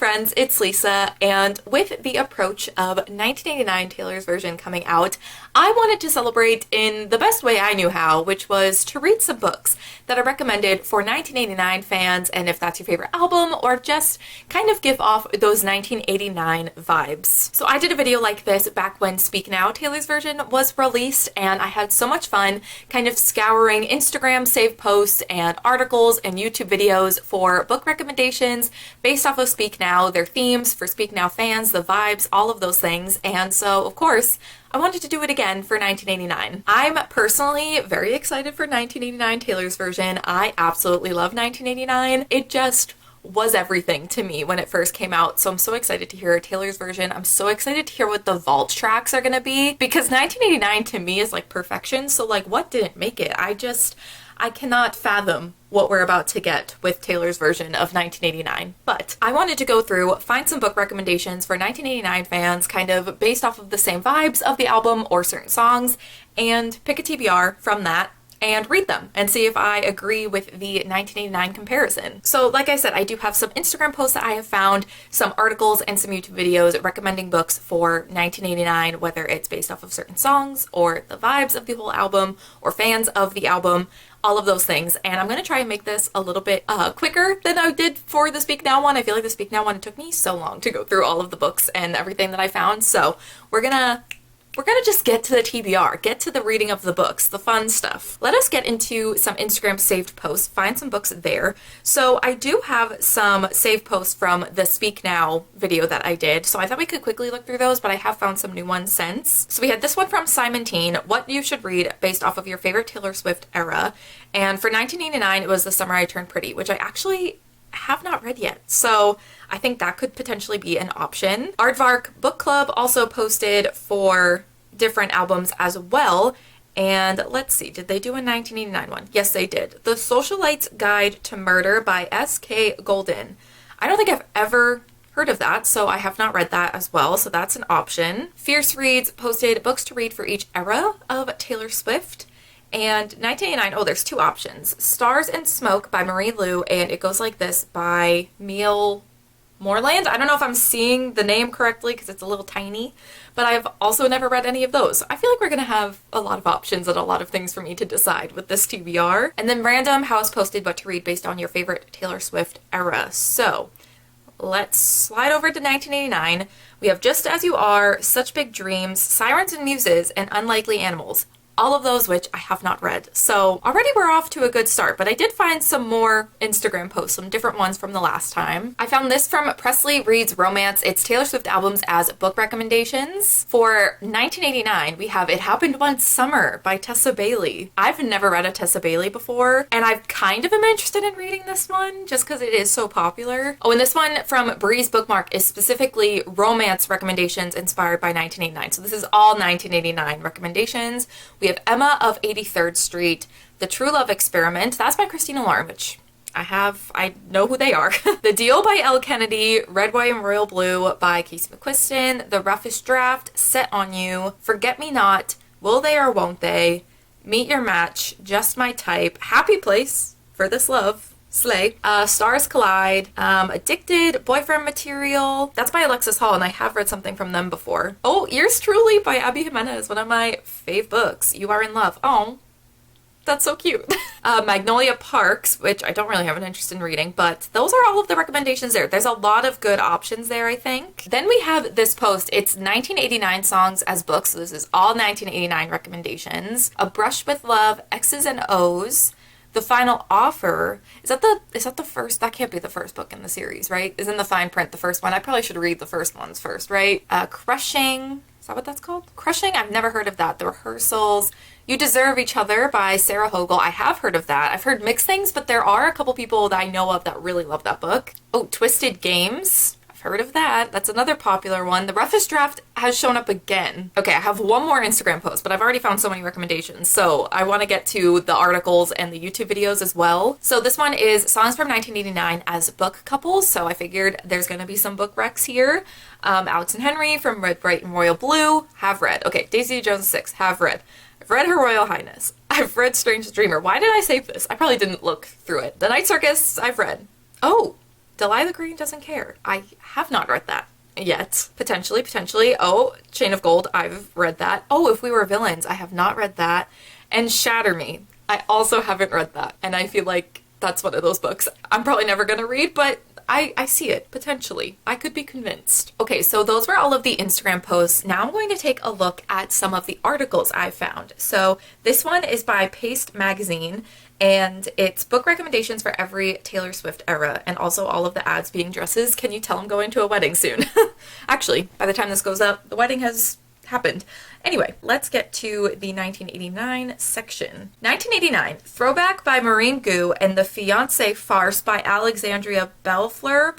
friends, it's Lisa, and with the approach of 1989 Taylor's version coming out, I wanted to celebrate in the best way I knew how, which was to read some books that are recommended for 1989 fans, and if that's your favorite album, or just kind of give off those 1989 vibes. So I did a video like this back when Speak Now Taylor's version was released, and I had so much fun kind of scouring Instagram saved posts and articles and YouTube videos for book recommendations based off of Speak Now, their themes for Speak Now fans, the vibes, all of those things. And so, of course, I wanted to do it again for 1989. I'm personally very excited for 1989 Taylor's version. I absolutely love 1989. It just was everything to me when it first came out. So I'm so excited to hear Taylor's version. I'm so excited to hear what the vault tracks are gonna be, because 1989 to me is like perfection. So like, what didn't make it? I cannot fathom what we're about to get with Taylor's version of 1989. But I wanted to go through, find some book recommendations for 1989 fans, kind of based off of the same vibes of the album or certain songs, and pick a TBR from that and read them and see if I agree with the 1989 comparison. So like I said, I do have some Instagram posts that I have found, some articles and some YouTube videos recommending books for 1989, whether it's based off of certain songs or the vibes of the whole album or fans of the album, all of those things. And I'm going to try and make this a little bit quicker than I did for the Speak Now one. I feel like the Speak Now one, it took me so long to go through all of the books and everything that I found. So we're gonna just get to the TBR, get to the reading of the books, the fun stuff. Let us get into some Instagram saved posts, find some books there. So I do have some saved posts from the Speak Now video that I did, so I thought we could quickly look through those, but I have found some new ones since. So we had this one from Simon Teen, what you should read based off of your favorite Taylor Swift era. And for 1989, it was The Summer I Turned Pretty, which I actually have not read yet. So I think that could potentially be an option. Aardvark Book Club also posted for different albums as well. And let's see, did they do a 1989 one? Yes, they did. The Socialite's Guide to Murder by S.K. Golden. I don't think I've ever heard of that, so I have not read that as well, so that's an option. Fierce Reads posted books to read for each era of Taylor Swift. And 1989, oh, there's two options. Stars and Smoke by Marie Lu, and it goes like this by Miel Moreland. I don't know if I'm seeing the name correctly because it's a little tiny, but I've also never read any of those. I feel like we're going to have a lot of options and a lot of things for me to decide with this TBR. And then random house posted what to read based on your favorite Taylor Swift era. So let's slide over to 1989. We have Just As You Are, Such Big Dreams, Sirens and Muses, and Unlikely Animals. All of those which I have not read. So already we're off to a good start, but I did find some more Instagram posts, some different ones from the last time. I found this from Presley Reads Romance. It's Taylor Swift albums as book recommendations. For 1989, we have It Happened One Summer by Tessa Bailey. I've never read a Tessa Bailey before, and I kind of am interested in reading this one just because it is so popular. Oh, and this one from Breeze Bookmark is specifically romance recommendations inspired by 1989. So this is all 1989 recommendations. We have Emma of 83rd Street, The True Love Experiment, that's by Christina Lauren, which I know who they are. The Deal by Elle Kennedy, Red, White, and Royal Blue by Casey McQuiston, The Roughest Draft, Set on You, Forget Me Not, Will They or Won't They, Meet Your Match, Just My Type, Happy Place, For This Love, Slay, Stars Collide, Addicted, Boyfriend Material. That's by Alexis Hall, and I have read something from them before. Oh, Yours Truly by Abby Jimenez, one of my fave books. You Are in Love. Oh, that's so cute. Magnolia Parks, which I don't really have an interest in reading, but those are all of the recommendations there. There's a lot of good options there, I think. Then we have this post. It's 1989 songs as books, so this is all 1989 recommendations. A Brush with Love, X's and O's. The Final Offer, is that the first? That can't be the first book in the series, right? Isn't the fine print the first one? I probably should read the first ones first, right? Crushing, is that what that's called? Crushing, I've never heard of that. The Rehearsals, You Deserve Each Other by Sarah Hogel, I have heard of that. I've heard mixed things, but there are a couple people that I know of that really love that book. Oh, Twisted Games, heard of that. That's another popular one. The Roughest Draft has shown up again. Okay, I have one more Instagram post, but I've already found so many recommendations. So I want to get to the articles and the YouTube videos as well. So this one is Songs from 1989 as book couples. So I figured there's going to be some book recs here. Alex and Henry from Red, Bright, and Royal Blue, have read. Okay, Daisy Jones 6, have read. I've read Her Royal Highness. I've read Strange Dreamer. Why did I save this? I probably didn't look through it. The Night Circus, I've read. Oh, Delilah Green Doesn't Care. I have not read that yet. Potentially. Oh, Chain of Gold, I've read that. Oh, If We Were Villains, I have not read that. And Shatter Me, I also haven't read that. And I feel like that's one of those books I'm probably never gonna read, but I see it, potentially. I could be convinced. Okay, so those were all of the Instagram posts. Now I'm going to take a look at some of the articles I found. So this one is by Paste Magazine, and it's book recommendations for every Taylor Swift era, and also all of the ads being dresses. Can you tell I'm going to a wedding soon? Actually, by the time this goes up, the wedding has happened. Anyway, let's get to the 1989 section. 1989, Throwback by Maureen Gu and The Fiancé Farce by Alexandria Bellfleur.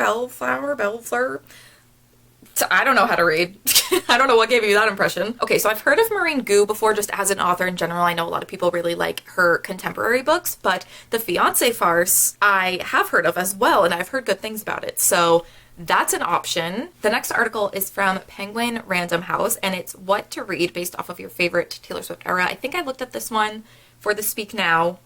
I don't know how to read. I don't know what gave you that impression. Okay, so I've heard of Maureen Gu before just as an author in general. I know a lot of people really like her contemporary books, but The Fiancé Farce I have heard of as well, and I've heard good things about it. So that's an option. The next article is from Penguin Random House, and it's what to read based off of your favorite Taylor Swift era. I think I looked at this one for the Speak Now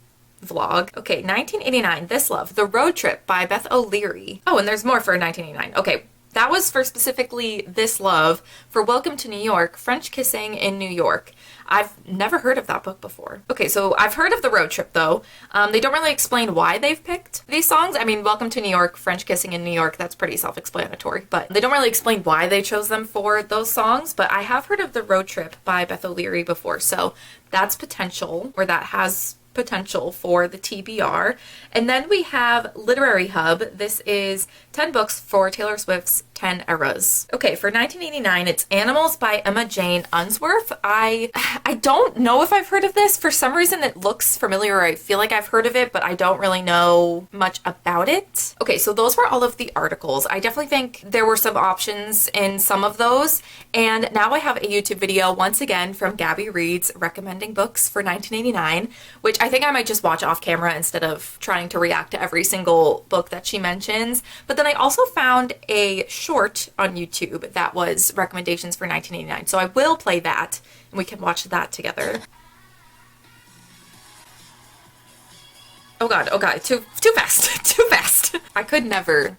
vlog. Okay, 1989, This Love, The Road Trip by Beth O'Leary. Oh, and there's more for 1989. Okay, that was for specifically This Love. For Welcome to New York, French Kissing in New York. I've never heard of that book before. Okay, so I've heard of The Road Trip, though. They don't really explain why they've picked these songs. I mean, Welcome to New York, French Kissing in New York, that's pretty self-explanatory, but they don't really explain why they chose them for those songs, but I have heard of The Road Trip by Beth O'Leary before, so that's potential, or that has potential for the TBR. And then we have Literary Hub. This is 10 books for Taylor Swift's 10 eras. Okay, for 1989, it's Animals by Emma Jane Unsworth. I don't know if I've heard of this. For some reason, it looks familiar, or I feel like I've heard of it, but I don't really know much about it. Okay, so those were all of the articles. I definitely think there were some options in some of those. And now I have a YouTube video, once again, from Gabby Reads recommending books for 1989, which I think I might just watch off camera instead of trying to react to every single book that she mentions. But then I also found a short on YouTube that was recommendations for 1989. So I will play that and we can watch that together. Oh god, too fast, too fast. I could never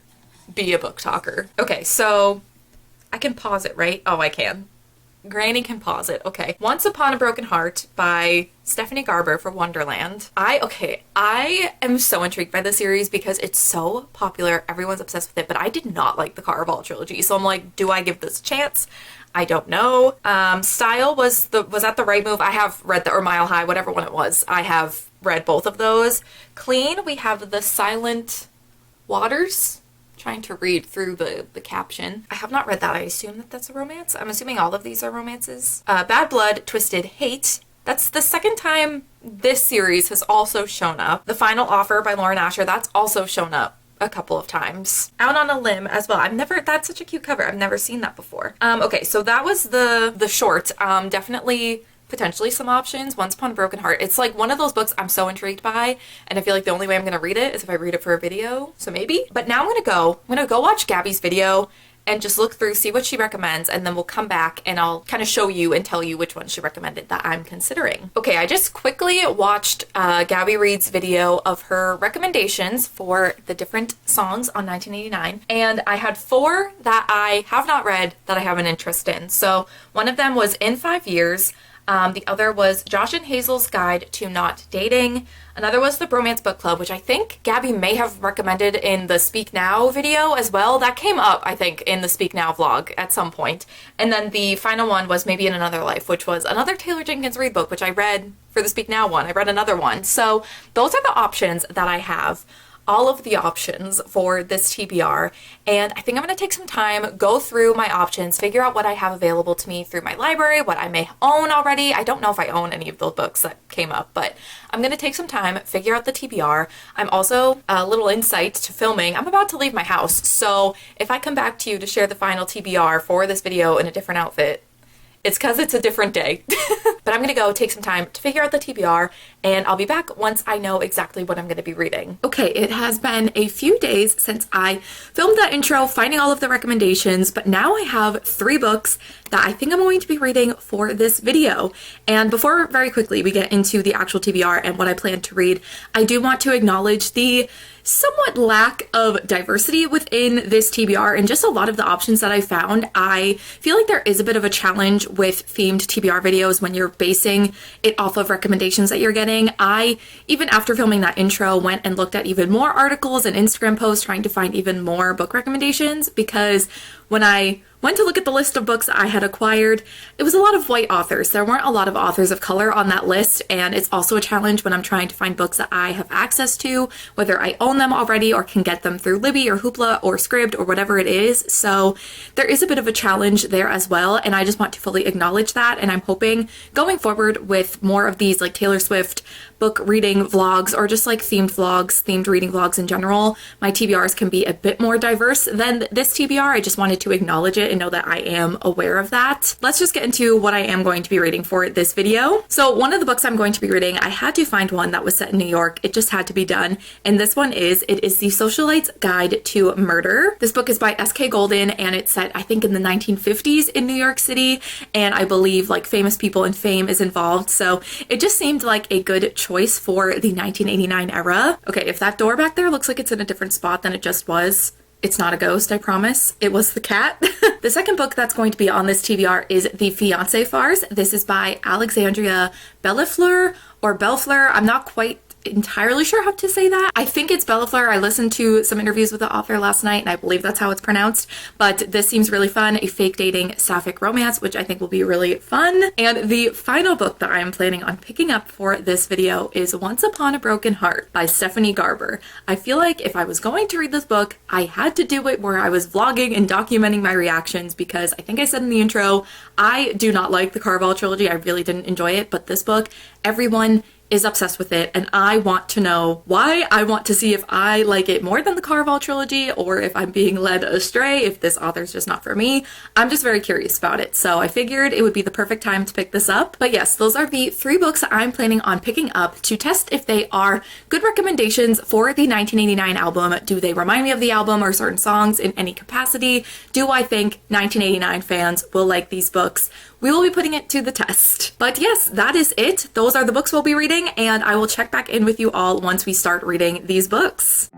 be a book talker. Okay, so I can pause it, right? Oh, I can. Granny can pause it. Okay. Once Upon a Broken Heart by Stephanie Garber for Wonderland. I am so intrigued by the series because it's so popular. Everyone's obsessed with it, but I did not like the Caraval trilogy. So I'm like, do I give this a chance? I don't know. Style was that the right move? I have read or Mile High, whatever one it was. I have read both of those. Clean, we have The Silent Waters. Trying to read through the caption. I have not read that. I assume that that's a romance. I'm assuming all of these are romances. Bad Blood, Twisted Hate. That's the second time this series has also shown up. The Final Offer by Lauren Asher. That's also shown up a couple of times. Out on a Limb as well. That's such a cute cover. I've never seen that before. Okay, so that was the short. Definitely potentially some options. Once Upon a Broken Heart. It's like one of those books I'm so intrigued by, and I feel like the only way I'm going to read it is if I read it for a video, so maybe. But now I'm going to go watch Gabby's video and just look through, see what she recommends, and then we'll come back and I'll kind of show you and tell you which one she recommended that I'm considering. Okay, I just quickly watched Gabby Reads' video of her recommendations for the different songs on 1989, and I had 4 that I have not read that I have an interest in. So one of them was In 5 Years. The other was Josh and Hazel's Guide to Not Dating. Another was The Bromance Book Club, which I think Gabby may have recommended in the Speak Now video as well. That came up, I think, in the Speak Now vlog at some point. And then the final one was Maybe in Another Life, which was another Taylor Jenkins Reid book, which I read for the Speak Now one. I read another one. So those are the options that I have. All of the options for this TBR, and I think I'm going to take some time, go through my options, figure out what I have available to me through my library, what I may own already. I don't know if I own any of those books that came up, but I'm going to take some time, figure out the TBR. I'm also a little insight to filming. I'm about to leave my house, so if I come back to you to share the final TBR for this video in a different outfit, it's because it's a different day. But I'm going to go take some time to figure out the TBR, and I'll be back once I know exactly what I'm going to be reading. Okay, it has been a few days since I filmed that intro, finding all of the recommendations, but now I have 3 books that I think I'm going to be reading for this video. And before very quickly we get into the actual TBR and what I plan to read, I do want to acknowledge the somewhat lack of diversity within this TBR, and just a lot of the options that I found. I feel like there is a bit of a challenge with themed TBR videos when you're basing it off of recommendations that you're getting. I, even after filming that intro, went and looked at even more articles and Instagram posts trying to find even more book recommendations, because when I went to look at the list of books I had acquired, it was a lot of white authors. There weren't a lot of authors of color on that list, and it's also a challenge when I'm trying to find books that I have access to, whether I own them already or can get them through Libby or Hoopla or Scribd or whatever it is. So there is a bit of a challenge there as well, and I just want to fully acknowledge that, and I'm hoping going forward with more of these like Taylor Swift book reading vlogs, or just like themed vlogs, themed reading vlogs in general, my TBRs can be a bit more diverse than this TBR. I just wanted to acknowledge it and know that I am aware of that. Let's just get into what I am going to be reading for this video. So one of the books I'm going to be reading, I had to find one that was set in New York. It just had to be done. And this one is, it is The Socialite's Guide to Murder. This book is by S.K. Golden, and it's set, I think, in the 1950s in New York City. And I believe like famous people and fame is involved. So it just seemed like a good choice for the 1989 era. Okay, if that door back there looks like it's in a different spot than it just was, it's not a ghost, I promise. It was the cat. The second book that's going to be on this TBR is The Fiancé Farce. This is by Alexandria Bellefleur or Bellefleur. I'm not quite entirely sure how to say that. I think it's Bellefleur. I listened to some interviews with the author last night, and I believe that's how it's pronounced. But this seems really fun, a fake dating sapphic romance, which I think will be really fun. And the final book that I am planning on picking up for this video is Once Upon a Broken Heart by Stephanie Garber. I feel like if I was going to read this book, I had to do it where I was vlogging and documenting my reactions, because I think I said in the intro, I do not like the Caraval trilogy. I really didn't enjoy it, but this book, everyone is obsessed with it, and I want to know why. I want to see if I like it more than the Caraval trilogy, or if I'm being led astray, if this author's just not for me. I'm just very curious about it, so I figured it would be the perfect time to pick this up. But yes, those are the 3 books that I'm planning on picking up to test if they are good recommendations for the 1989 album. Do they remind me of the album or certain songs in any capacity? Do I think 1989 fans will like these books? We will be putting it to the test. But yes, that is it. Those are the books we'll be reading, and I will check back in with you all once we start reading these books.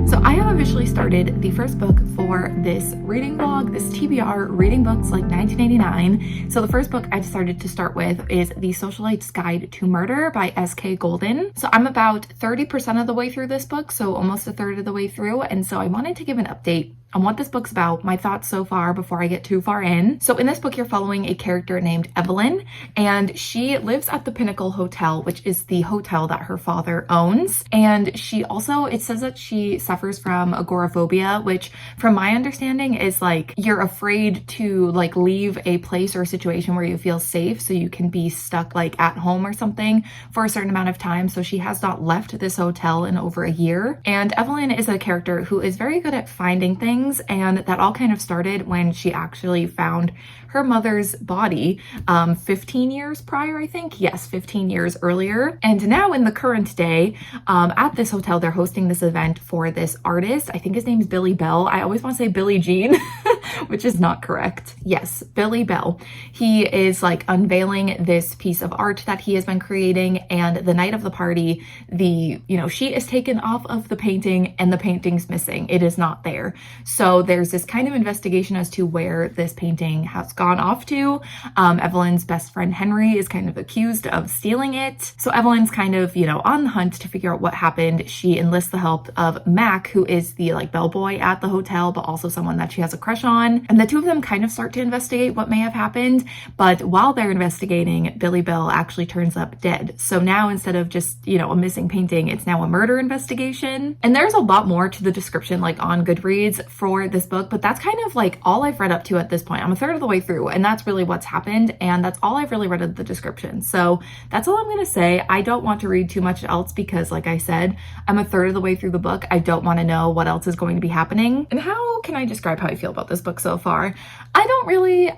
So I have officially started the first book for this reading vlog, this TBR, reading books like 1989. So the first book I've started to start with is The Socialite's Guide to Murder by S.K. Golden. So I'm about 30% of the way through this book, so almost a third of the way through. And so I wanted to give an update on what this book's about, my thoughts so far before I get too far in. So in this book, you're following a character named Evelyn, and she lives at the Pinnacle Hotel, which is the hotel that her father owns. And she also, it says that she suffers from agoraphobia, which from my understanding is like you're afraid to like leave a place or a situation where you feel safe, so you can be stuck like at home or something for a certain amount of time. So she has not left this hotel in over a year. And Evelyn is a character who is very good at finding things, and that all kind of started when she actually found her mother's body 15 years prior, I think. Yes, 15 years earlier. And now in the current day, at this hotel, they're hosting this event for this artist. I think his name is Billy Bell. I always want to say Billie Jean, which is not correct. Yes, Billy Bell. He is like unveiling this piece of art that he has been creating, and the night of the party, the sheet is taken off of the painting and the painting's missing. It is not there. So there's this kind of investigation as to where this painting has gone off to. Evelyn's best friend Henry is kind of accused of stealing it. So Evelyn's kind of, on the hunt to figure out what happened. She enlists the help of Mac, who is the like bellboy at the hotel, but also someone that she has a crush on. And the two of them kind of start to investigate what may have happened. But while they're investigating, Billy Bell actually turns up dead. So now instead of just, a missing painting, it's now a murder investigation. And there's a lot more to the description like on Goodreads for this book, but that's kind of like all I've read up to at this point. I'm a third of the way through, and that's really what's happened, and that's all I've really read of the description. So that's all I'm gonna say. I don't want to read too much else because, like I said, I'm a third of the way through the book. I don't want to know what else is going to be happening. And how can I describe how I feel about this book so far? I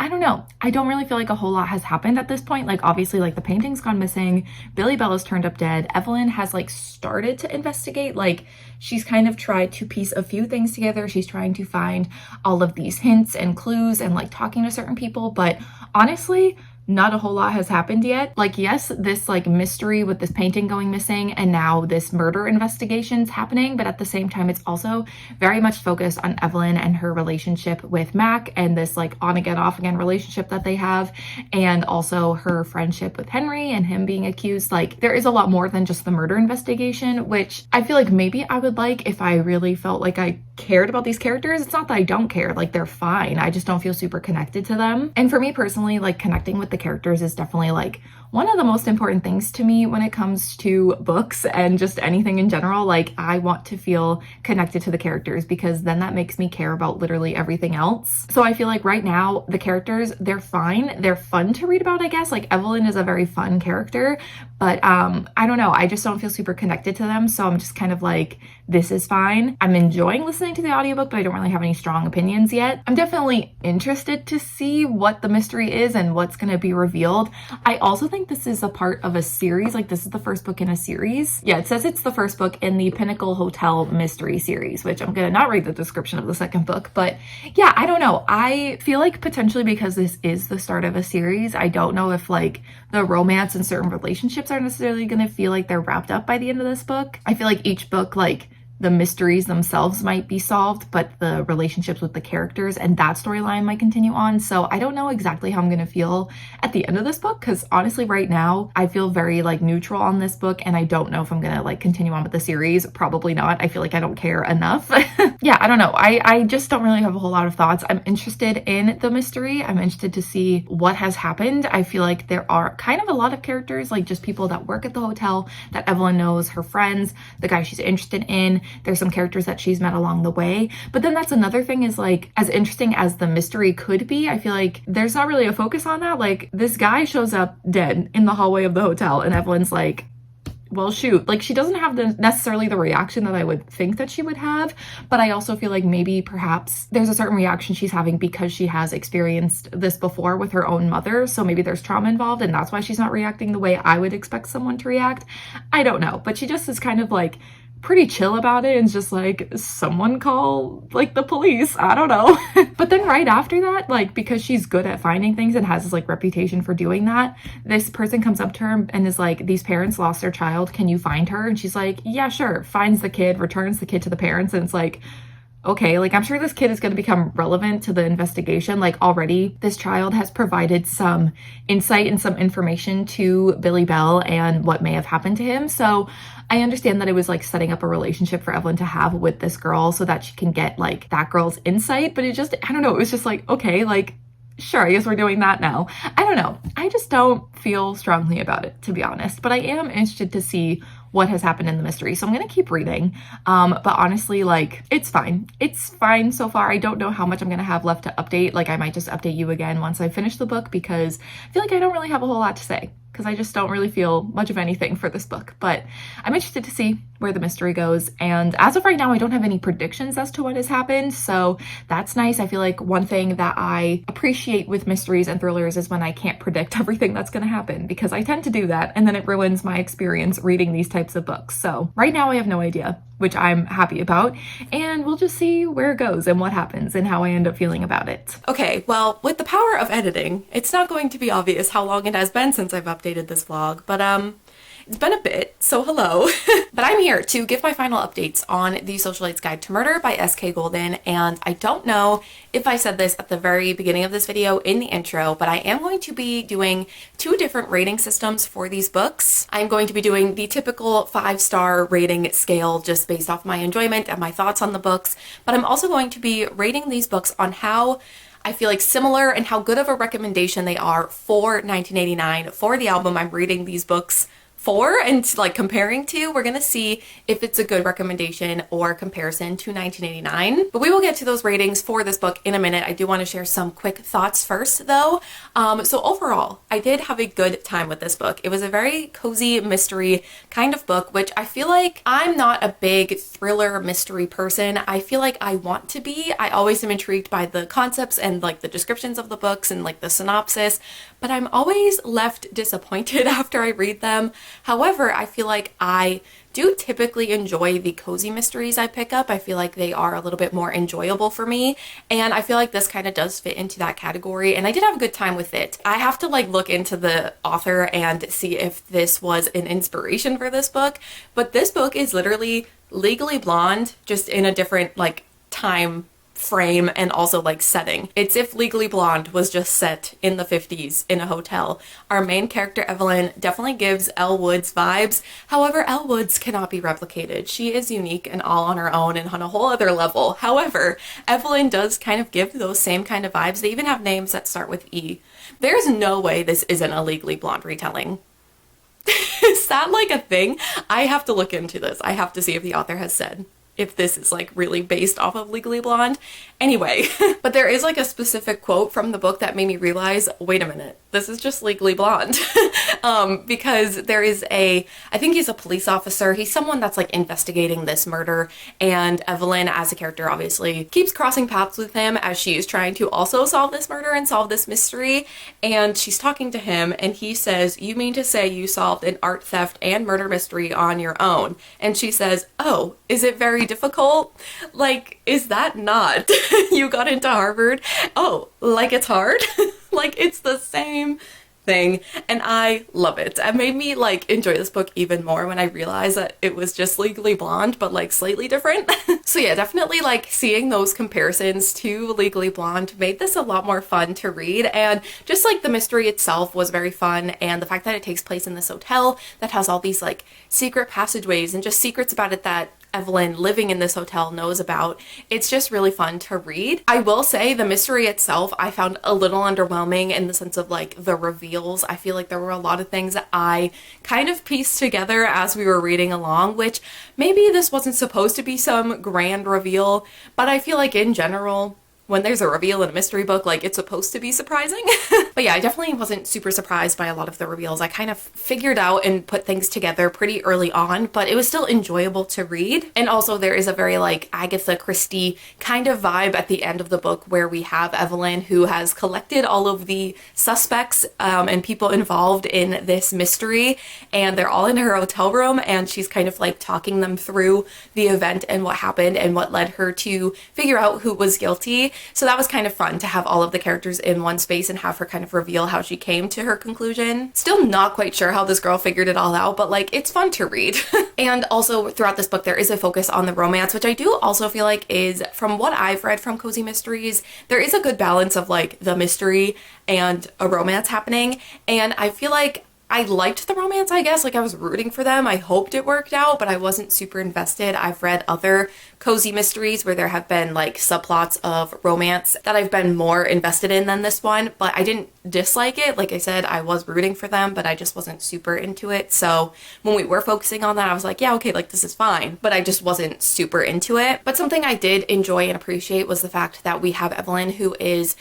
don't know. I don't really feel like a whole lot has happened at this point. Like obviously like the painting's gone missing, Billy Bell has turned up dead, Evelyn has like started to investigate, like she's kind of tried to piece a few things together. She's trying to find all of these hints and clues and like talking to certain people, but honestly, not a whole lot has happened yet. Like, yes, this like mystery with this painting going missing and now this murder investigation's happening, but at the same time, it's also very much focused on Evelyn and her relationship with Mac and this like on again, off again relationship that they have, and also her friendship with Henry and him being accused. Like, there is a lot more than just the murder investigation, which I feel like maybe I would like if I really felt like I cared about these characters. It's not that I don't care, like they're fine. I just don't feel super connected to them. And for me personally, like connecting with the characters is definitely like one of the most important things to me when it comes to books and just anything in general. Like, I want to feel connected to the characters because then that makes me care about literally everything else. So I feel like right now the characters, they're fine. They're fun to read about, I guess. Like, Evelyn is a very fun character, but I don't know. I just don't feel super connected to them. So I'm just kind of like, this is fine. I'm enjoying listening to the audiobook, but I don't really have any strong opinions yet. I'm definitely interested to see what the mystery is and what's going to be revealed. I also think this is a part of a series. Like, this is the first book in a series. Yeah, it says it's the first book in the Pinnacle Hotel mystery series, which I'm going to not read the description of the second book. But yeah, I don't know. I feel like potentially because this is the start of a series, I don't know if like the romance and certain relationships are necessarily going to feel like they're wrapped up by the end of this book. I feel like each book, like, the mysteries themselves might be solved, but the relationships with the characters and that storyline might continue on. So I don't know exactly how I'm going to feel at the end of this book, because honestly right now I feel very like neutral on this book, and I don't know if I'm going to like continue on with the series. Probably not. I feel like I don't care enough. Yeah, I don't know. I just don't really have a whole lot of thoughts. I'm interested in the mystery. I'm interested to see what has happened. I feel like there are kind of a lot of characters, like just people that work at the hotel that Evelyn knows, her friends, the guy she's interested in. There's some characters that she's met along the way. But then that's another thing, is like, as interesting as the mystery could be, I feel like there's not really a focus on that. Like, this guy shows up dead in the hallway of the hotel and Evelyn's like, well, shoot. Like, she doesn't have necessarily the reaction that I would think that she would have, but I also feel like maybe perhaps there's a certain reaction she's having because she has experienced this before with her own mother. So maybe there's trauma involved and that's why she's not reacting the way I would expect someone to react. I don't know, but she just is kind of like pretty chill about it and just like, someone call like the police, I don't know. But then right after that, like, because she's good at finding things and has this like reputation for doing that, this person comes up to her and is like, these parents lost their child, can you find her? And she's like, yeah, sure. Finds the kid, returns the kid to the parents, and it's like, okay, like, I'm sure this kid is going to become relevant to the investigation. Like, already this child has provided some insight and some information to Billy Bell and what may have happened to him. So I understand that it was like setting up a relationship for Evelyn to have with this girl so that she can get like that girl's insight. But it just, I don't know, it was just like, okay, like, sure, I guess we're doing that now. I don't know. I just don't feel strongly about it, to be honest. But I am interested to see what has happened in the mystery. So I'm going to keep reading. But honestly, like, it's fine. It's fine so far. I don't know how much I'm going to have left to update. Like, I might just update you again once I finish the book, because I feel like I don't really have a whole lot to say, because I just don't really feel much of anything for this book. But I'm interested to see where the mystery goes. And as of right now, I don't have any predictions as to what has happened. So that's nice. I feel like one thing that I appreciate with mysteries and thrillers is when I can't predict everything that's going to happen, because I tend to do that and then it ruins my experience reading these types of books. So right now I have no idea, which I'm happy about, and we'll just see where it goes and what happens and how I end up feeling about it. Okay, well, with the power of editing, it's not going to be obvious how long it has been since I've updated this vlog, but it's been a bit, so hello. But I'm here to give my final updates on The Socialite's Guide to Murder by S.K. Golden, and I don't know if I said this at the very beginning of this video in the intro, but I am going to be doing 2 different rating systems for these books. I'm going to be doing the typical 5-star rating scale just based off my enjoyment and my thoughts on the books, but I'm also going to be rating these books on how I feel like similar and how good of a recommendation they are for 1989, for the album I'm reading these books for and like comparing to. We're gonna see if it's a good recommendation or comparison to 1989, but we will get to those ratings for this book in a minute. I do want to share some quick thoughts first though. So overall, I did have a good time with this book. It was a very cozy mystery kind of book, which I feel like I'm not a big thriller mystery person. I feel like I want to be. I always am intrigued by the concepts and like the descriptions of the books and like the synopsis, but I'm always left disappointed after I read them. However, I feel like I do typically enjoy the cozy mysteries I pick up. I feel like they are a little bit more enjoyable for me, and I feel like this kind of does fit into that category, and I did have a good time with it. I have to like look into the author and see if this was an inspiration for this book, but this book is literally Legally Blonde, just in a different like time frame and also like setting. It's if Legally Blonde was just set in the 50s in a hotel. Our main character Evelyn definitely gives Elle Woods vibes. However, Elle Woods cannot be replicated. She is unique and all on her own and on a whole other level. However, Evelyn does kind of give those same kind of vibes. They even have names that start with E. There's no way this isn't a Legally Blonde retelling. Is that like a thing? I have to look into this. I have to see if the author has said if this is like really based off of Legally Blonde. Anyway, but there is like a specific quote from the book that made me realize, wait a minute, this is just Legally Blonde. Because there is I think he's a police officer. He's someone that's like investigating this murder, and Evelyn as a character obviously keeps crossing paths with him as she is trying to also solve this murder and solve this mystery. And she's talking to him and he says, "You mean to say you solved an art theft and murder mystery on your own?" And she says, "Oh, is it very difficult? Like, is that not? You got into Harvard? Oh, like it's hard?" Like, it's the same thing, and I love it. It made me like enjoy this book even more when I realized that it was just Legally Blonde but like slightly different. So yeah, definitely like seeing those comparisons to Legally Blonde made this a lot more fun to read, and just like the mystery itself was very fun, and the fact that it takes place in this hotel that has all these like secret passageways and just secrets about it that Evelyn living in this hotel knows about. It's just really fun to read. I will say the mystery itself I found a little underwhelming in the sense of like the reveals. I feel like there were a lot of things that I kind of pieced together as we were reading along, which maybe this wasn't supposed to be some grand reveal, but I feel like in general, when there's a reveal in a mystery book, like, it's supposed to be surprising. But yeah, I definitely wasn't super surprised by a lot of the reveals. I kind of figured out and put things together pretty early on, but it was still enjoyable to read. And also there is a very like Agatha Christie kind of vibe at the end of the book where we have Evelyn who has collected all of the suspects and people involved in this mystery, and they're all in her hotel room, and she's kind of like talking them through the event and what happened and what led her to figure out who was guilty. So that was kind of fun to have all of the characters in one space and have her kind of reveal how she came to her conclusion. Still not quite sure how this girl figured it all out, but like, it's fun to read. And also throughout this book, there is a focus on the romance, which I do also feel like is, from what I've read from Cozy Mysteries, there is a good balance of like the mystery and a romance happening. And I feel like I liked the romance, I guess. Like, I was rooting for them. I hoped it worked out, but I wasn't super invested. I've read other cozy mysteries where there have been like subplots of romance that I've been more invested in than this one, but I didn't dislike it. Like I said, I was rooting for them, but I just wasn't super into it. So when we were focusing on that, I was like, yeah, okay, like, this is fine, but I just wasn't super into it. But something I did enjoy and appreciate was the fact that we have Evelyn, who is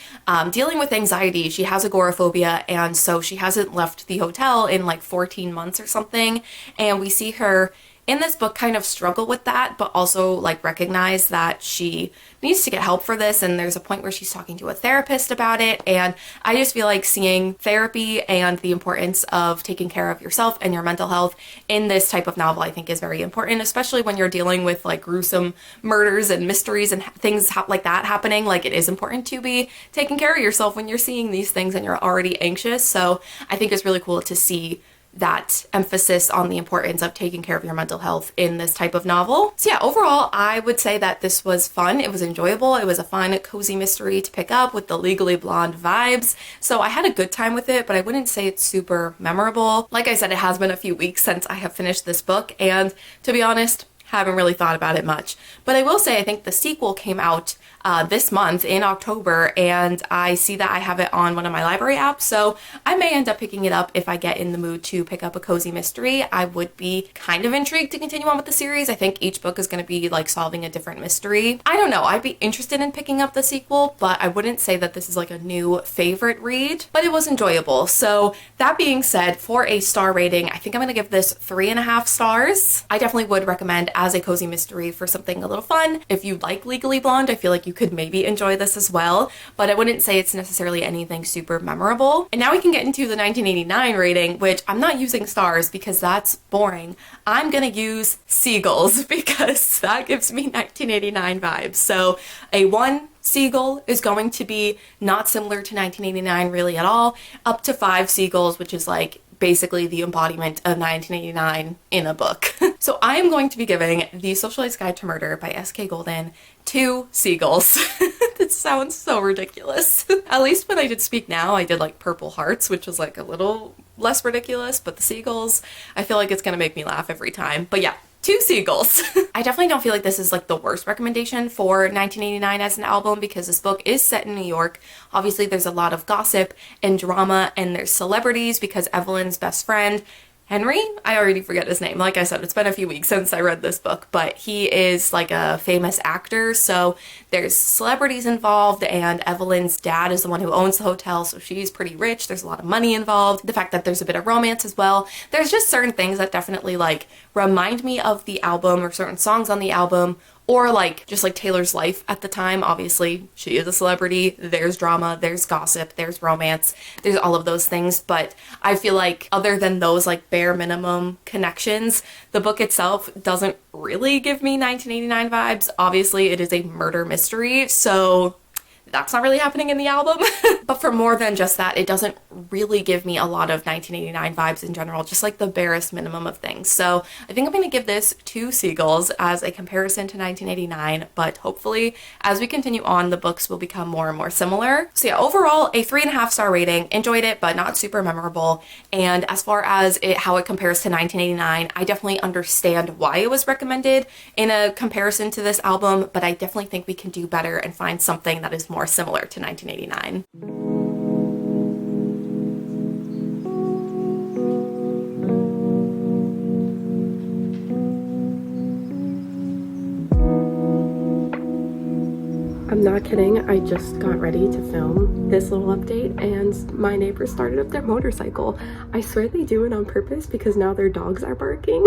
dealing with anxiety. She has agoraphobia, and so she hasn't left the hotel in like 14 months or something, and we see her in this book kind of struggle with that, but also like recognize that she needs to get help for this. And there's a point where she's talking to a therapist about it, and I just feel like seeing therapy and the importance of taking care of yourself and your mental health in this type of novel I think is very important, especially when you're dealing with like gruesome murders and mysteries and things like that happening. Like, it is important to be taking care of yourself when you're seeing these things and you're already anxious. So I think it's really cool to see that emphasis on the importance of taking care of your mental health in this type of novel. So yeah, overall, I would say that this was fun. It was enjoyable. It was a fun, cozy mystery to pick up with the Legally Blonde vibes. So I had a good time with it, but I wouldn't say it's super memorable. Like I said, it has been a few weeks since I have finished this book, and to be honest, haven't really thought about it much. But I will say, I think the sequel came out this month in October, and I see that I have it on one of my library apps, so I may end up picking it up if I get in the mood to pick up a cozy mystery. I would be kind of intrigued to continue on with the series. I think each book is going to be like solving a different mystery. I don't know, I'd be interested in picking up the sequel, but I wouldn't say that this is like a new favorite read, but it was enjoyable. So that being said, for a star rating, I think I'm going to give this 3.5 stars. I definitely would recommend as a cozy mystery for something a little fun. If you like Legally Blonde, I feel like you could maybe enjoy this as well, but I wouldn't say it's necessarily anything super memorable. And now we can get into the 1989 rating, which I'm not using stars because that's boring. I'm gonna use seagulls because that gives me 1989 vibes. So a 1 seagull is going to be not similar to 1989 really at all, up to 5 seagulls, which is like basically the embodiment of 1989 in a book. So I am going to be giving The Socialite's Guide to Murder by S.K. Golden 2 seagulls. That sounds so ridiculous. At least when I did Speak Now, I did like Purple Hearts, which was like a little less ridiculous, but the seagulls, I feel like it's gonna make me laugh every time. But yeah, 2 seagulls. I definitely don't feel like this is like the worst recommendation for 1989 as an album because this book is set in New York. Obviously there's a lot of gossip and drama and there's celebrities because Evelyn's best friend, Henry? I already forget his name. Like I said, it's been a few weeks since I read this book, but he is like a famous actor, so there's celebrities involved, and Evelyn's dad is the one who owns the hotel, so she's pretty rich. There's a lot of money involved. The fact that there's a bit of romance as well. There's just certain things that definitely like remind me of the album or certain songs on the album, or like just like Taylor's life at the time. Obviously she is a celebrity, there's drama, there's gossip, there's romance, there's all of those things, but I feel like other than those like bare minimum connections, the book itself doesn't really give me 1989 vibes. Obviously it is a murder mystery, so that's not really happening in the album. But for more than just that, it doesn't really give me a lot of 1989 vibes in general, just like the barest minimum of things. So I think I'm going to give this 2 seagulls as a comparison to 1989, but hopefully as we continue on, the books will become more and more similar. So yeah, overall a 3.5 star rating. Enjoyed it, but not super memorable. And as far as how it compares to 1989, I definitely understand why it was recommended in a comparison to this album, but I definitely think we can do better and find something that is more similar to 1989. I'm not kidding, I just got ready to film this little update and my neighbors started up their motorcycle. I swear they do it on purpose because now their dogs are barking.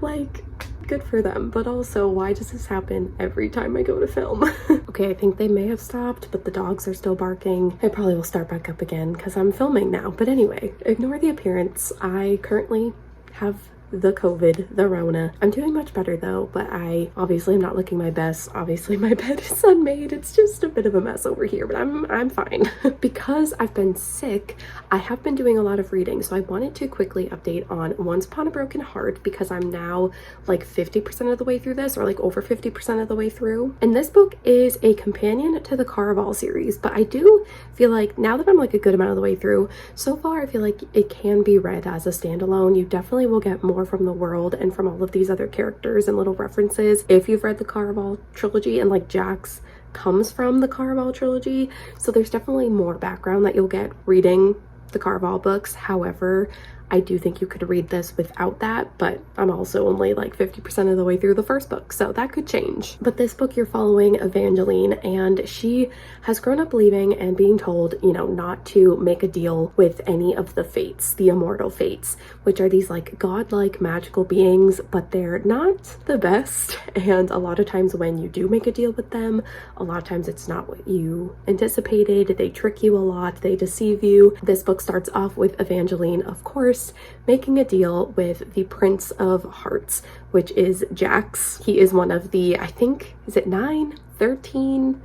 Like, good for them, but also why does this happen every time I go to film? Okay, I think they may have stopped, but the dogs are still barking. It probably will start back up again because I'm filming now. But anyway, ignore the appearance. I currently have the COVID, the Rona. I'm doing much better though, but I obviously am not looking my best. Obviously my bed is unmade. It's just a bit of a mess over here, but I'm fine. Because I've been sick, I have been doing a lot of reading, so I wanted to quickly update on Once Upon a Broken Heart because I'm now like 50% of the way through this, or like over 50% of the way through. And this book is a companion to the Caraval series, but I do feel like now that I'm like a good amount of the way through, so far I feel like it can be read as a standalone. You definitely will get more from the world and from all of these other characters and little references if you've read the Caraval trilogy, and like Jax comes from the Caraval trilogy, so there's definitely more background that you'll get reading the Caraval books. However, I do think you could read this without that, but I'm also only like 50% of the way through the first book, so that could change. But this book, you're following Evangeline, and she has grown up believing and being told, you know, not to make a deal with any of the fates, the immortal fates, which are these like godlike magical beings, but they're not the best. And a lot of times when you do make a deal with them, a lot of times it's not what you anticipated. They trick you a lot, they deceive you. This book starts off with Evangeline, of course, making a deal with the Prince of Hearts, which is Jax. He is one of the, I think, is it 9, 13?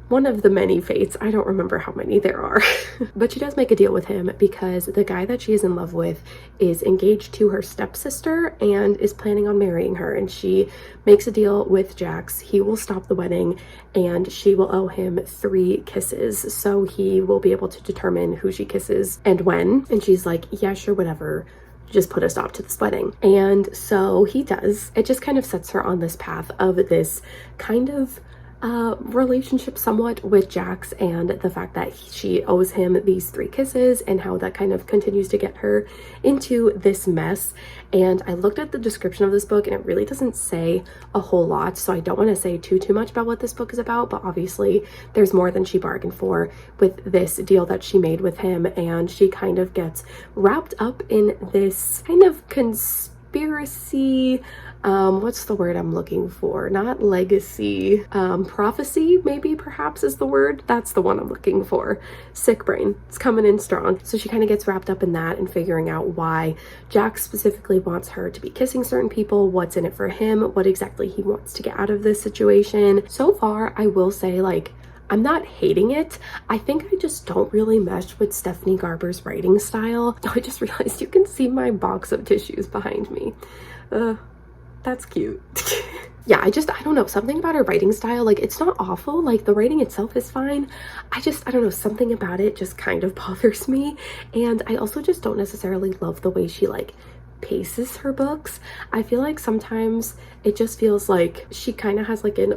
One of the many fates. I don't remember how many there are. But she does make a deal with him because the guy that she is in love with is engaged to her stepsister and is planning on marrying her. And she makes a deal with Jax. He will stop the wedding and she will owe him 3 kisses. So he will be able to determine who she kisses and when. And she's like, yeah, sure, whatever. Just put a stop to this wedding. And so he does. It just kind of sets her on this path of this kind of relationship somewhat with Jax, and the fact that she owes him these 3 kisses and how that kind of continues to get her into this mess. And I looked at the description of this book and it really doesn't say a whole lot, so I don't want to say too much about what this book is about, but obviously there's more than she bargained for with this deal that she made with him, and she kind of gets wrapped up in this kind of conspiracy what's the word I'm looking for? Not legacy, prophecy, maybe perhaps is the word. That's the one I'm looking for. Sick brain. It's coming in strong. So she kind of gets wrapped up in that and figuring out why Jack specifically wants her to be kissing certain people, what's in it for him, what exactly he wants to get out of this situation. So far, I will say, like, I'm not hating it. I think I just don't really mesh with Stephanie Garber's writing style. I just realized you can see my box of tissues behind me. That's cute. Yeah, I don't know, something about her writing style, like, it's not awful, like, the writing itself is fine. I don't know, something about it just kind of bothers me. And I also just don't necessarily love the way she, like, paces her books. I feel like sometimes it just feels like she kind of has, like, an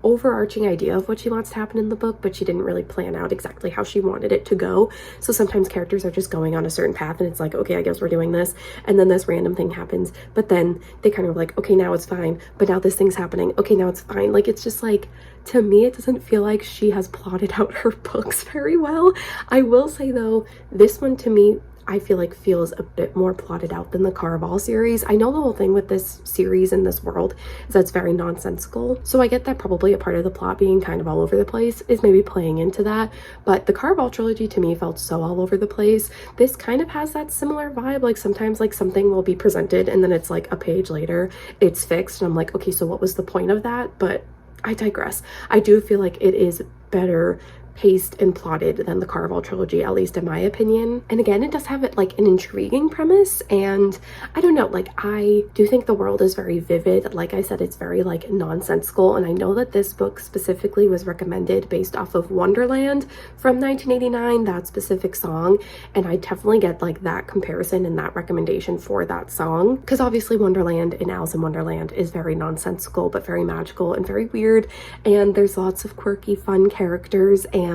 overarching idea of what she wants to happen in the book, but she didn't really plan out exactly how she wanted it to go. So sometimes characters are just going on a certain path and it's like, okay, I guess we're doing this, and then this random thing happens, but then they kind of like, okay, now it's fine, but now this thing's happening, okay, now it's fine. Like, it's just like, to me, it doesn't feel like she has plotted out her books very well. I will say though, this one to me, I feel like feels a bit more plotted out than the Caraval series. I know the whole thing with this series and this world is that it's very nonsensical. So I get that probably a part of the plot being kind of all over the place is maybe playing into that. But the Caraval trilogy to me felt so all over the place. This kind of has that similar vibe. Like, sometimes like something will be presented and then it's like a page later, it's fixed. And I'm like, okay, so what was the point of that? But I digress. I do feel like it is better paced and plotted than the Caraval trilogy, at least in my opinion. And again, it does have like an intriguing premise, and I don't know, like, I do think the world is very vivid. Like I said, it's very like nonsensical, and I know that this book specifically was recommended based off of Wonderland from 1989, that specific song, and I definitely get like that comparison and that recommendation for that song, because obviously Wonderland and Alice in Wonderland is very nonsensical but very magical and very weird, and there's lots of quirky fun characters and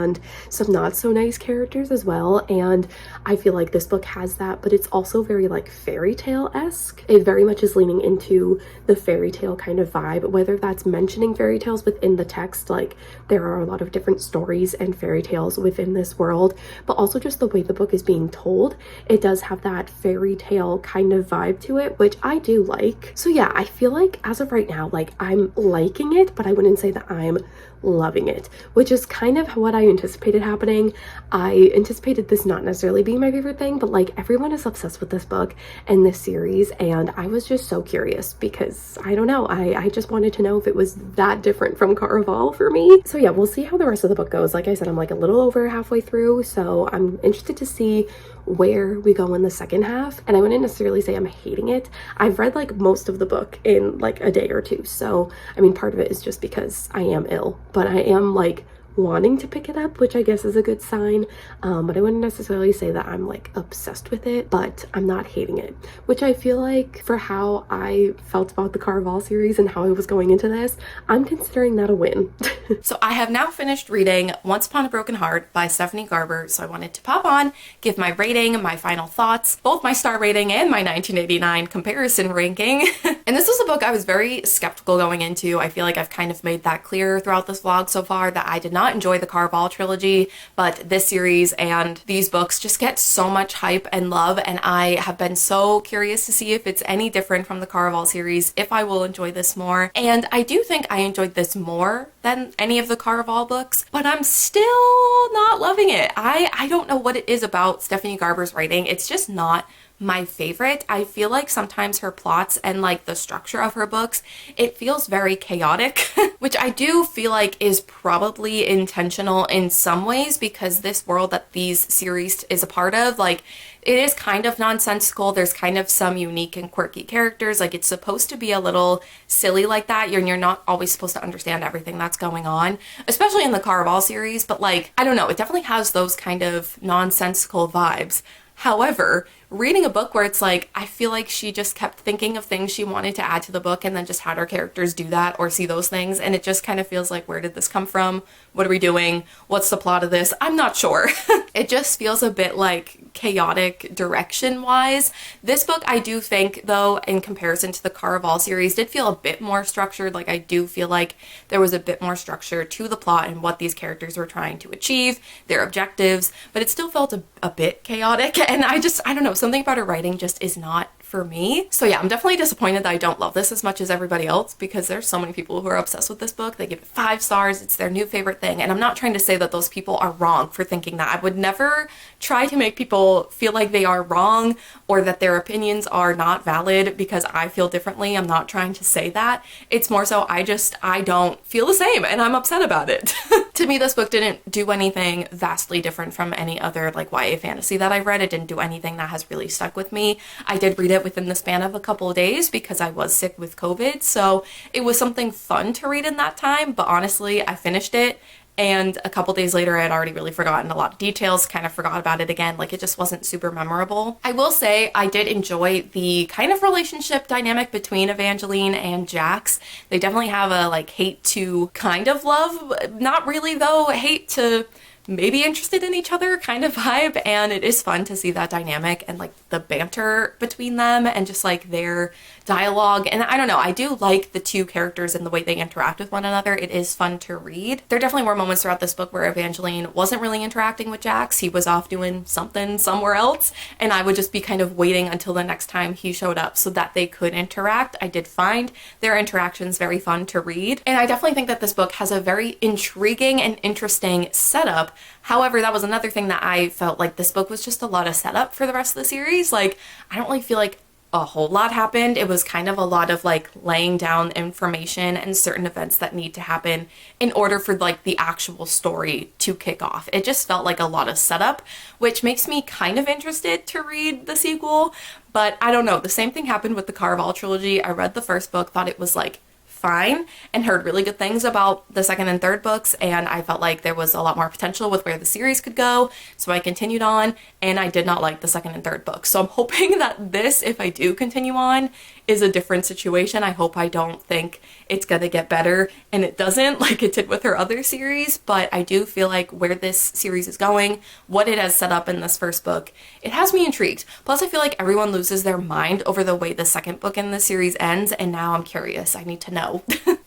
some not so nice characters as well. And I feel like this book has that, but it's also very like fairy tale-esque. It very much is leaning into the fairy tale kind of vibe, whether that's mentioning fairy tales within the text, like there are a lot of different stories and fairy tales within this world, but also just the way the book is being told. It does have that fairy tale kind of vibe to it, which I do like. So yeah, I feel like as of right now, like, I'm liking it, but I wouldn't say that I'm loving it, which is kind of what I anticipated happening. I anticipated this not necessarily being my favorite thing, but like, everyone is obsessed with this book and this series, and I was just so curious because I don't know, I just wanted to know if it was that different from Caraval for me. So yeah, we'll see how the rest of the book goes. Like I said, I'm like a little over halfway through, so I'm interested to see where we go in the second half. And I wouldn't necessarily say I'm hating it. I've read like most of the book in like a day or two, so I mean, part of it is just because I am ill, but I am like wanting to pick it up, which I guess is a good sign, but I wouldn't necessarily say that I'm like obsessed with it, but I'm not hating it, which I feel like for how I felt about the Caraval series and how I was going into this, I'm considering that a win. So I have now finished reading Once Upon a Broken Heart by Stephanie Garber, so I wanted to pop on, give my rating, my final thoughts, both my star rating and my 1989 comparison ranking. And this was a book I was very skeptical going into. I feel like I've kind of made that clear throughout this vlog so far that I did not enjoy the Caraval trilogy, but this series and these books just get so much hype and love, and I have been so curious to see if it's any different from the Caraval series, if I will enjoy this more. And I do think I enjoyed this more than any of the Caraval books, but I'm still not loving it. I don't know what it is about Stephanie Garber's writing. It's just not my favorite. I feel like sometimes her plots and like the structure of her books, it feels very chaotic, which I do feel like is probably intentional in some ways, because this world that these series is a part of, like, it is kind of nonsensical. There's kind of some unique and quirky characters. Like, it's supposed to be a little silly like that. You're not always supposed to understand everything that's going on, especially in the Caraval series, but like, I don't know, it definitely has those kind of nonsensical vibes. However, reading a book where it's like, I feel like she just kept thinking of things she wanted to add to the book and then just had her characters do that or see those things, and it just kind of feels like, where did this come from? What are we doing? What's the plot of this? I'm not sure. It just feels a bit like chaotic direction-wise. This book, I do think, though, in comparison to the Caraval series, did feel a bit more structured. Like, I do feel like there was a bit more structure to the plot and what these characters were trying to achieve, their objectives, but it still felt a bit chaotic, and I don't know, something about her writing just is not for me. So yeah, I'm definitely disappointed that I don't love this as much as everybody else, because there's so many people who are obsessed with this book. They give it 5 stars. It's their new favorite thing. And I'm not trying to say that those people are wrong for thinking that. I would never try to make people feel like they are wrong or that their opinions are not valid because I feel differently. I'm not trying to say that. It's more so I don't feel the same and I'm upset about it. To me, this book didn't do anything vastly different from any other like YA fantasy that I've read. It didn't do anything that has really stuck with me. I did read it within the span of a couple of days because I was sick with COVID, so it was something fun to read in that time, but honestly, I finished it and a couple days later I had already really forgotten a lot of details, kind of forgot about it again. Like, it just wasn't super memorable. I will say I did enjoy the kind of relationship dynamic between Evangeline and Jax. They definitely have a like hate to kind of love, not really though, hate to maybe interested in each other kind of vibe, and it is fun to see that dynamic and like the banter between them and just like their dialogue. And I don't know, I do like the two characters and the way they interact with one another. It is fun to read. There definitely were moments throughout this book where Evangeline wasn't really interacting with Jax. He was off doing something somewhere else, and I would just be kind of waiting until the next time he showed up so that they could interact. I did find their interactions very fun to read, and I definitely think that this book has a very intriguing and interesting setup. However, that was another thing that I felt like this book was just a lot of setup for the rest of the series. Like, I don't really feel like a whole lot happened. It was kind of a lot of like laying down information and certain events that need to happen in order for like the actual story to kick off. It just felt like a lot of setup, which makes me kind of interested to read the sequel. But I don't know, the same thing happened with the Caraval trilogy. I read the first book, thought it was like fine, and heard really good things about the second and third books, and I felt like there was a lot more potential with where the series could go, so I continued on, and I did not like the second and third books. So I'm hoping that this, if I do continue on, is a different situation. I hope I don't think it's gonna get better and it doesn't, like it did with her other series, but I do feel like where this series is going, what it has set up in this first book, it has me intrigued. Plus, I feel like everyone loses their mind over the way the second book in the series ends, and now I'm curious. I need to know.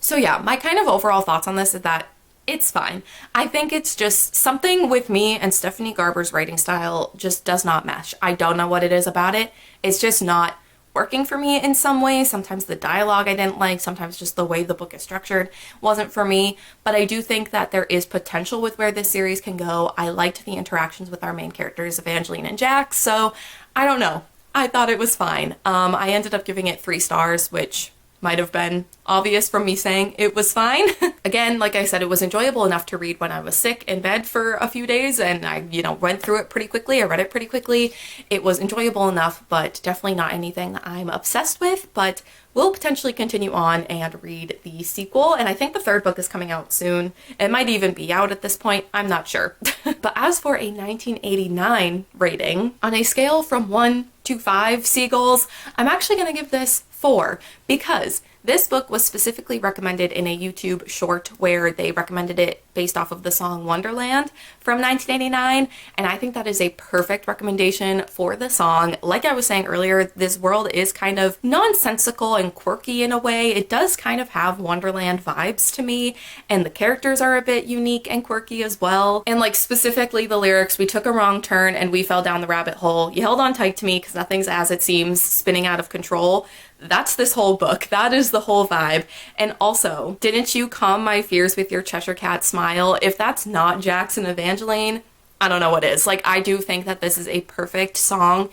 So yeah, my kind of overall thoughts on this is that it's fine. I think it's just something with me and Stephanie Garber's writing style just does not mesh. I don't know what it is about it. It's just not working for me in some ways. Sometimes the dialogue I didn't like, sometimes just the way the book is structured wasn't for me, but I do think that there is potential with where this series can go. I liked the interactions with our main characters, Evangeline and Jax, so I don't know. I thought it was fine. I ended up giving it 3 stars, which might have been obvious from me saying it was fine. Again, like I said, it was enjoyable enough to read when I was sick in bed for a few days, and I, went through it pretty quickly. I read it pretty quickly. It was enjoyable enough, but definitely not anything that I'm obsessed with, but we'll potentially continue on and read the sequel, and I think the third book is coming out soon. It might even be out at this point, I'm not sure. But as for a 1989 rating, on a scale from 1 to 5 seagulls, I'm actually going to give this 4, because this book was specifically recommended in a YouTube short where they recommended it based off of the song Wonderland from 1989, and I think that is a perfect recommendation for the song. Like I was saying earlier, this world is kind of nonsensical and quirky in a way. It does kind of have Wonderland vibes to me, and the characters are a bit unique and quirky as well. And like specifically the lyrics, we took a wrong turn and we fell down the rabbit hole. You held on tight to me because nothing's as it seems, spinning out of control. That's this whole book. That is the whole vibe. And also, didn't you calm my fears with your Cheshire Cat smile? If that's not Jax and Evangeline, I don't know what is. Like, I do think that this is a perfect song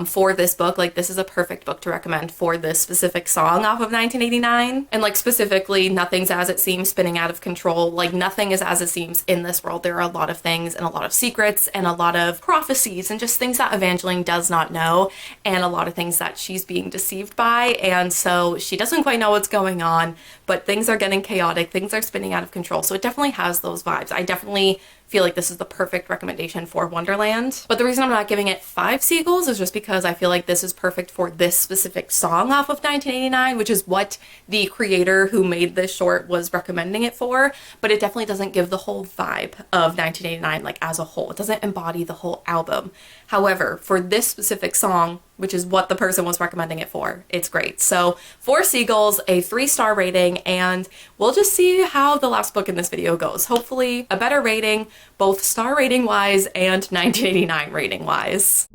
for this book. Like, this is a perfect book to recommend for this specific song off of 1989. And like specifically, nothing's as it seems, spinning out of control. Like, nothing is as it seems in this world. There are a lot of things and a lot of secrets and a lot of prophecies and just things that Evangeline does not know, and a lot of things that she's being deceived by. And so she doesn't quite know what's going on, but things are getting chaotic, things are spinning out of control. So it definitely has those vibes. I definitely feel like this is the perfect recommendation for Wonderland. But the reason I'm not giving it 5 seagulls is just because I feel like this is perfect for this specific song off of 1989, which is what the creator who made this short was recommending it for, but it definitely doesn't give the whole vibe of 1989 like as a whole. It doesn't embody the whole album. However, for this specific song, which is what the person was recommending it for, it's great. So 4 seagulls, a 3-star rating, and we'll just see how the last book in this video goes. Hopefully a better rating, both star rating wise and 1989 rating wise.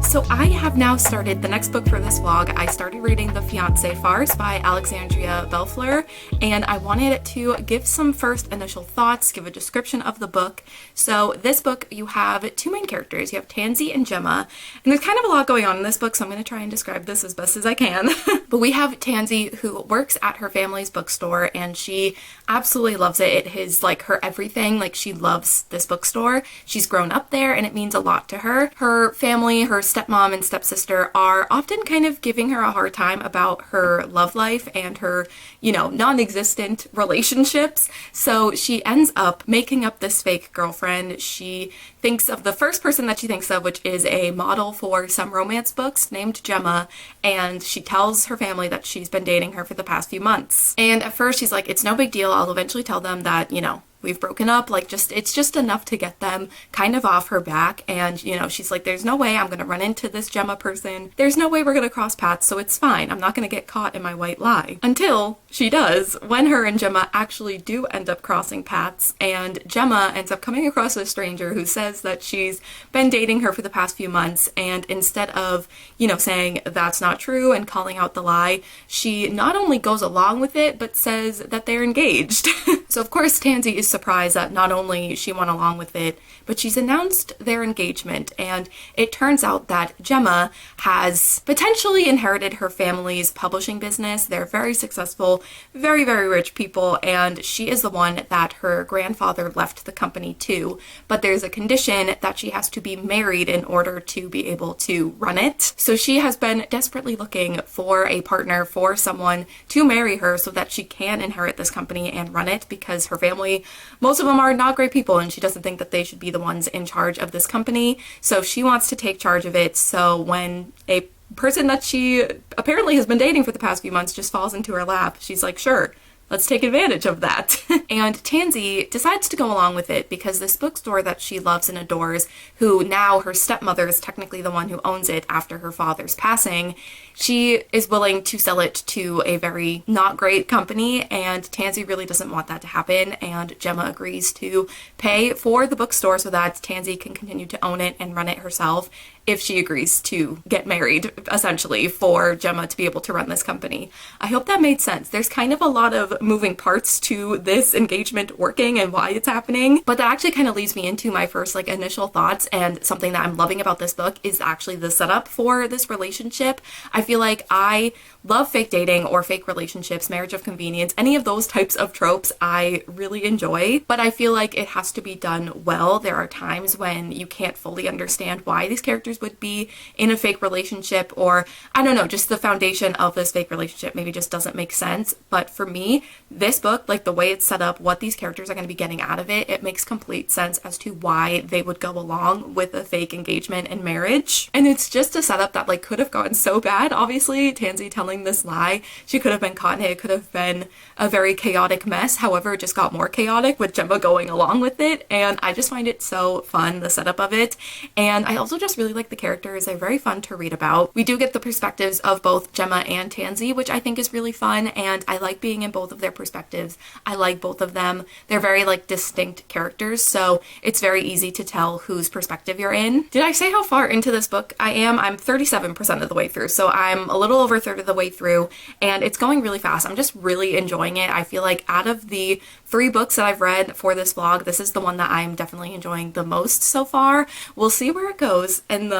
So I have now started the next book for this vlog. I started reading The Fiancé Farce by Alexandria Bellefleur, and I wanted to give some first initial thoughts, give a description of the book. So this book, you have two main characters. You have Tansy and Gemma, and there's kind of a lot going on in this book, so I'm going to try and describe this as best as I can. But we have Tansy, who works at her family's bookstore, and she absolutely loves it. It is like her everything. Like, she loves this bookstore. She's grown up there, and it means a lot to her. Her family, her stepmom and stepsister, are often kind of giving her a hard time about her love life and her, non-existent relationships. So she ends up making up this fake girlfriend. She thinks of the first person that she thinks of, which is a model for some romance books named Gemma, and she tells her family that she's been dating her for the past few months. And at first she's like, it's no big deal. I'll eventually tell them that, we've broken up, it's just enough to get them kind of off her back. And, she's like, there's no way I'm going to run into this Gemma person. There's no way we're going to cross paths, so it's fine. I'm not going to get caught in my white lie. Until she does, when her and Gemma actually do end up crossing paths, and Gemma ends up coming across a stranger who says that she's been dating her for the past few months, and instead of, saying that's not true and calling out the lie, she not only goes along with it, but says that they're engaged. So of course Tansy is surprised that not only she went along with it, but she's announced their engagement, and it turns out that Gemma has potentially inherited her family's publishing business. They're very successful, very, very rich people, and she is the one that her grandfather left the company to, but there's a condition that she has to be married in order to be able to run it. So she has been desperately looking for a partner, for someone to marry her so that she can inherit this company and run it, because her family, most of them are not great people, and she doesn't think that they should be the ones in charge of this company. So she wants to take charge of it. So when a person that she apparently has been dating for the past few months just falls into her lap, she's like, sure, let's take advantage of that. And Tansy decides to go along with it because this bookstore that she loves and adores, who now her stepmother is technically the one who owns it after her father's passing, she is willing to sell it to a very not great company, and Tansy really doesn't want that to happen, and Gemma agrees to pay for the bookstore so that Tansy can continue to own it and run it herself, if she agrees to get married, essentially, for Gemma to be able to run this company. I hope that made sense. There's kind of a lot of moving parts to this engagement working and why it's happening, but that actually kind of leads me into my first initial thoughts, and something that I'm loving about this book is actually the setup for this relationship. I feel like I love fake dating or fake relationships, marriage of convenience, any of those types of tropes I really enjoy, but I feel like it has to be done well. There are times when you can't fully understand why these characters would be in a fake relationship, or I don't know, just the foundation of this fake relationship maybe just doesn't make sense. But for me, this book, the way it's set up, what these characters are going to be getting out of it, it makes complete sense as to why they would go along with a fake engagement and marriage. And it's just a setup that could have gone so bad. Obviously, Tansy telling this lie, she could have been caught in it. It could have been a very chaotic mess. However, it just got more chaotic with Gemma going along with it, and I just find it so fun, the setup of it. And I also just really like the characters. They're very fun to read about. We do get the perspectives of both Gemma and Tansy, which I think is really fun, and I like being in both of their perspectives. I like both of them. They're very distinct characters, so it's very easy to tell whose perspective you're in. Did I say how far into this book I am? I'm 37% of the way through, so I'm a little over a third of the way through, and it's going really fast. I'm just really enjoying it. I feel like out of the 3 books that I've read for this vlog, this is the one that I'm definitely enjoying the most so far. We'll see where it goes in the,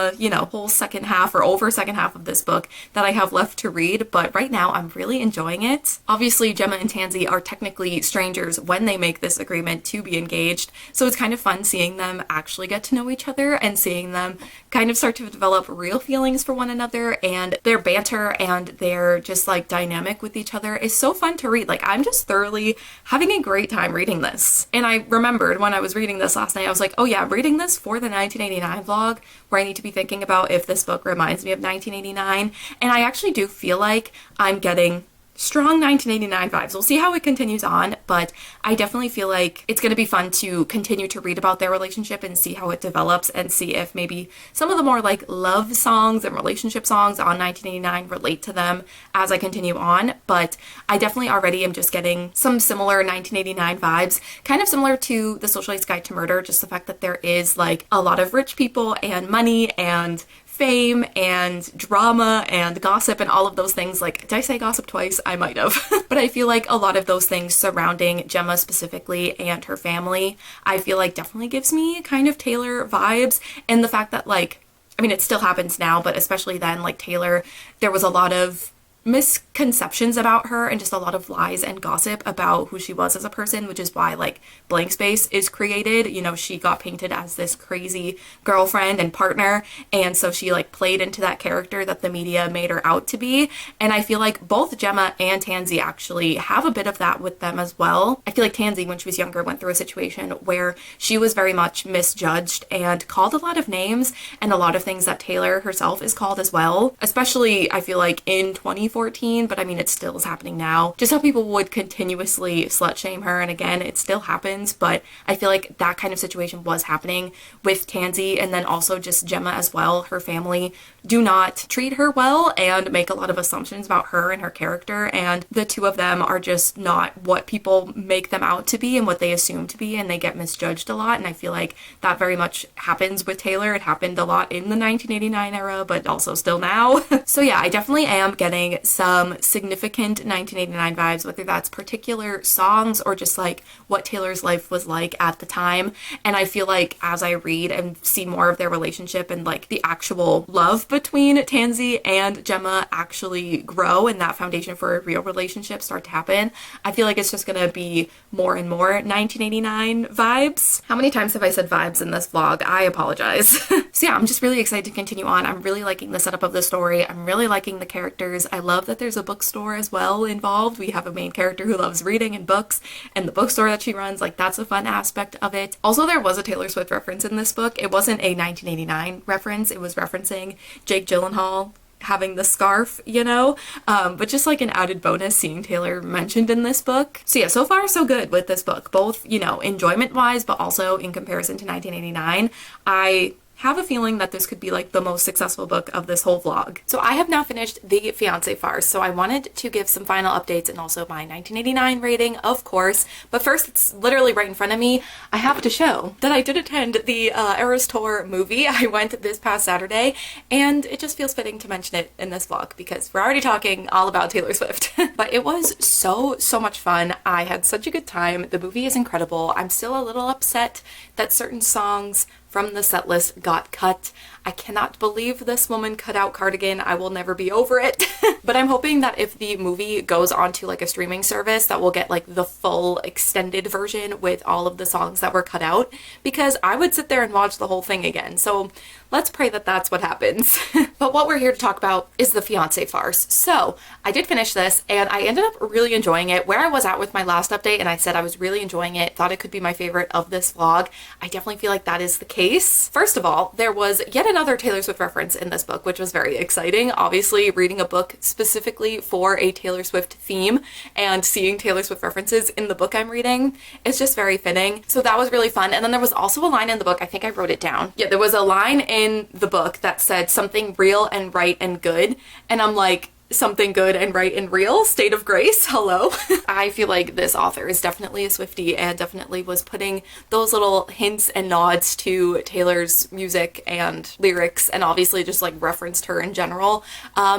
whole second half or over second half of this book that I have left to read, but right now I'm really enjoying it. Obviously, Gemma and Tansy are technically strangers when they make this agreement to be engaged, so it's kind of fun seeing them actually get to know each other and seeing them kind of start to develop real feelings for one another, and their banter and their just dynamic with each other is so fun to read. I'm just thoroughly having a great time reading this. And I remembered when I was reading this last night, I was like, oh yeah, reading this for the 1989 vlog, where I need to be thinking about if this book reminds me of 1989, and I actually do feel like I'm getting strong 1989 vibes. We'll see how it continues on, but I definitely feel like it's going to be fun to continue to read about their relationship and see how it develops, and see if maybe some of the more love songs and relationship songs on 1989 relate to them as I continue on. But I definitely already am just getting some similar 1989 vibes, kind of similar to The Socialite's Guide to Murder, just the fact that there is a lot of rich people and money and fame and drama and gossip and all of those things. Like, did I say gossip twice? I might have. But I feel like a lot of those things surrounding Gemma specifically and her family, I feel like definitely gives me kind of Taylor vibes. And the fact that, like, I mean, it still happens now, but especially then, like, Taylor, there was a lot of misconceptions about her and just a lot of lies and gossip about who she was as a person, which is why, like, Blank Space is created. You know, she got painted as this crazy girlfriend and partner, and so she, like, played into that character that the media made her out to be. And I feel like both Gemma and Tansy actually have a bit of that with them as well. I feel like Tansy, when she was younger, went through a situation where she was very much misjudged and called a lot of names and a lot of things that Taylor herself is called as well, especially I feel like in 2014, but I mean, it still is happening now. Just how people would continuously slut shame her, and again, it still happens, but I feel like that kind of situation was happening with Tansy, and then also just Gemma as well. Her family do not treat her well and make a lot of assumptions about her and her character, and the two of them are just not what people make them out to be and what they assume to be, and they get misjudged a lot. And I feel like that very much happens with Taylor. It happened a lot in the 1989 era, but also still now. So yeah, I definitely am getting some significant 1989 vibes, whether that's particular songs or just like what Taylor's life was like at the time. And I feel like as I read and see more of their relationship and like the actual love between Tansy and Gemma actually grow and that foundation for a real relationship start to happen, I feel like it's just gonna be more and more 1989 vibes. How many times have I said vibes in this vlog? I apologize. So yeah, I'm just really excited to continue on. I'm really liking the setup of the story. I'm really liking the characters. I love that there's a bookstore as well involved. We have a main character who loves reading and books, and the bookstore that she runs, like, that's a fun aspect of it. Also, there was a Taylor Swift reference in this book. It wasn't a 1989 reference. It was referencing Jake Gyllenhaal having the scarf, you know, but just like an added bonus seeing Taylor mentioned in this book. So yeah, so far so good with this book, both, you know, enjoyment wise, but also in comparison to 1989. I have a feeling that this could be like the most successful book of this whole vlog. So I have now finished The Fiancé Farce, so I wanted to give some final updates and also my 1989 rating, of course. But first, it's literally right in front of me. I have to show that I did attend the Eras Tour movie. I went this past Saturday, and it just feels fitting to mention it in this vlog because we're already talking all about Taylor Swift. But it was so much fun. I had such a good time. The movie is incredible. I'm still a little upset that certain songs from the set list got cut. I cannot believe this woman cut out Cardigan. I will never be over it. But I'm hoping that if the movie goes onto like a streaming service, that we'll get like the full extended version with all of the songs that were cut out, because I would sit there and watch the whole thing again. So let's pray that that's what happens. But what we're here to talk about is The Fiancé Farce. So I did finish this and I ended up really enjoying it. Where I was at with my last update and I said I was really enjoying it, thought it could be my favorite of this vlog, I definitely feel like that is the case. First of all, there was yet another Taylor Swift reference in this book, which was very exciting. Obviously, reading a book specifically for a Taylor Swift theme and seeing Taylor Swift references in the book I'm reading is just very fitting. So that was really fun. And then there was also a line in the book, I think I wrote it down. Yeah, there was a line in the book that said something real and right and good. And I'm like, something good and right and real, state of grace, hello. I feel like this author is definitely a Swiftie and definitely was putting those little hints and nods to Taylor's music and lyrics, and obviously just like referenced her in general,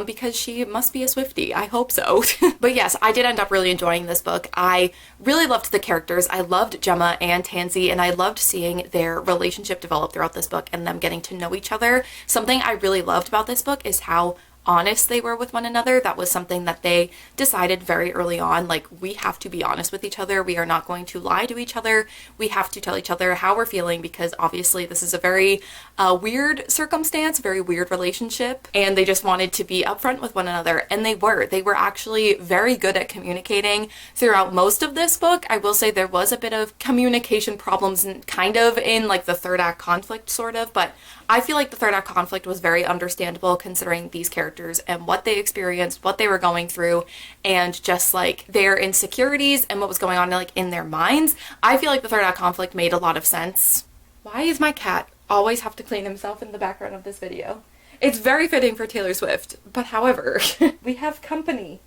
because she must be a Swiftie. I hope so. But yes, I did end up really enjoying this book. I really loved the characters. I loved Gemma and Tansy, and I loved seeing their relationship develop throughout this book and them getting to know each other. Something I really loved about this book is how honest they were with one another. That was something that they decided very early on, like, we have to be honest with each other. We are not going to lie to each other. We have to tell each other how we're feeling, because obviously this is a very weird circumstance, very weird relationship, and they just wanted to be upfront with one another, and they were actually very good at communicating throughout most of this book. I will say there was a bit of communication problems and kind of in like the third act conflict sort of, but I feel like the third act conflict was very understandable considering these characters and what they experienced, what they were going through, and just like their insecurities and what was going on like in their minds. I feel like the third act conflict made a lot of sense. Why is my cat always have to clean himself in the background of this video? It's very fitting for Taylor Swift, but however, we have company.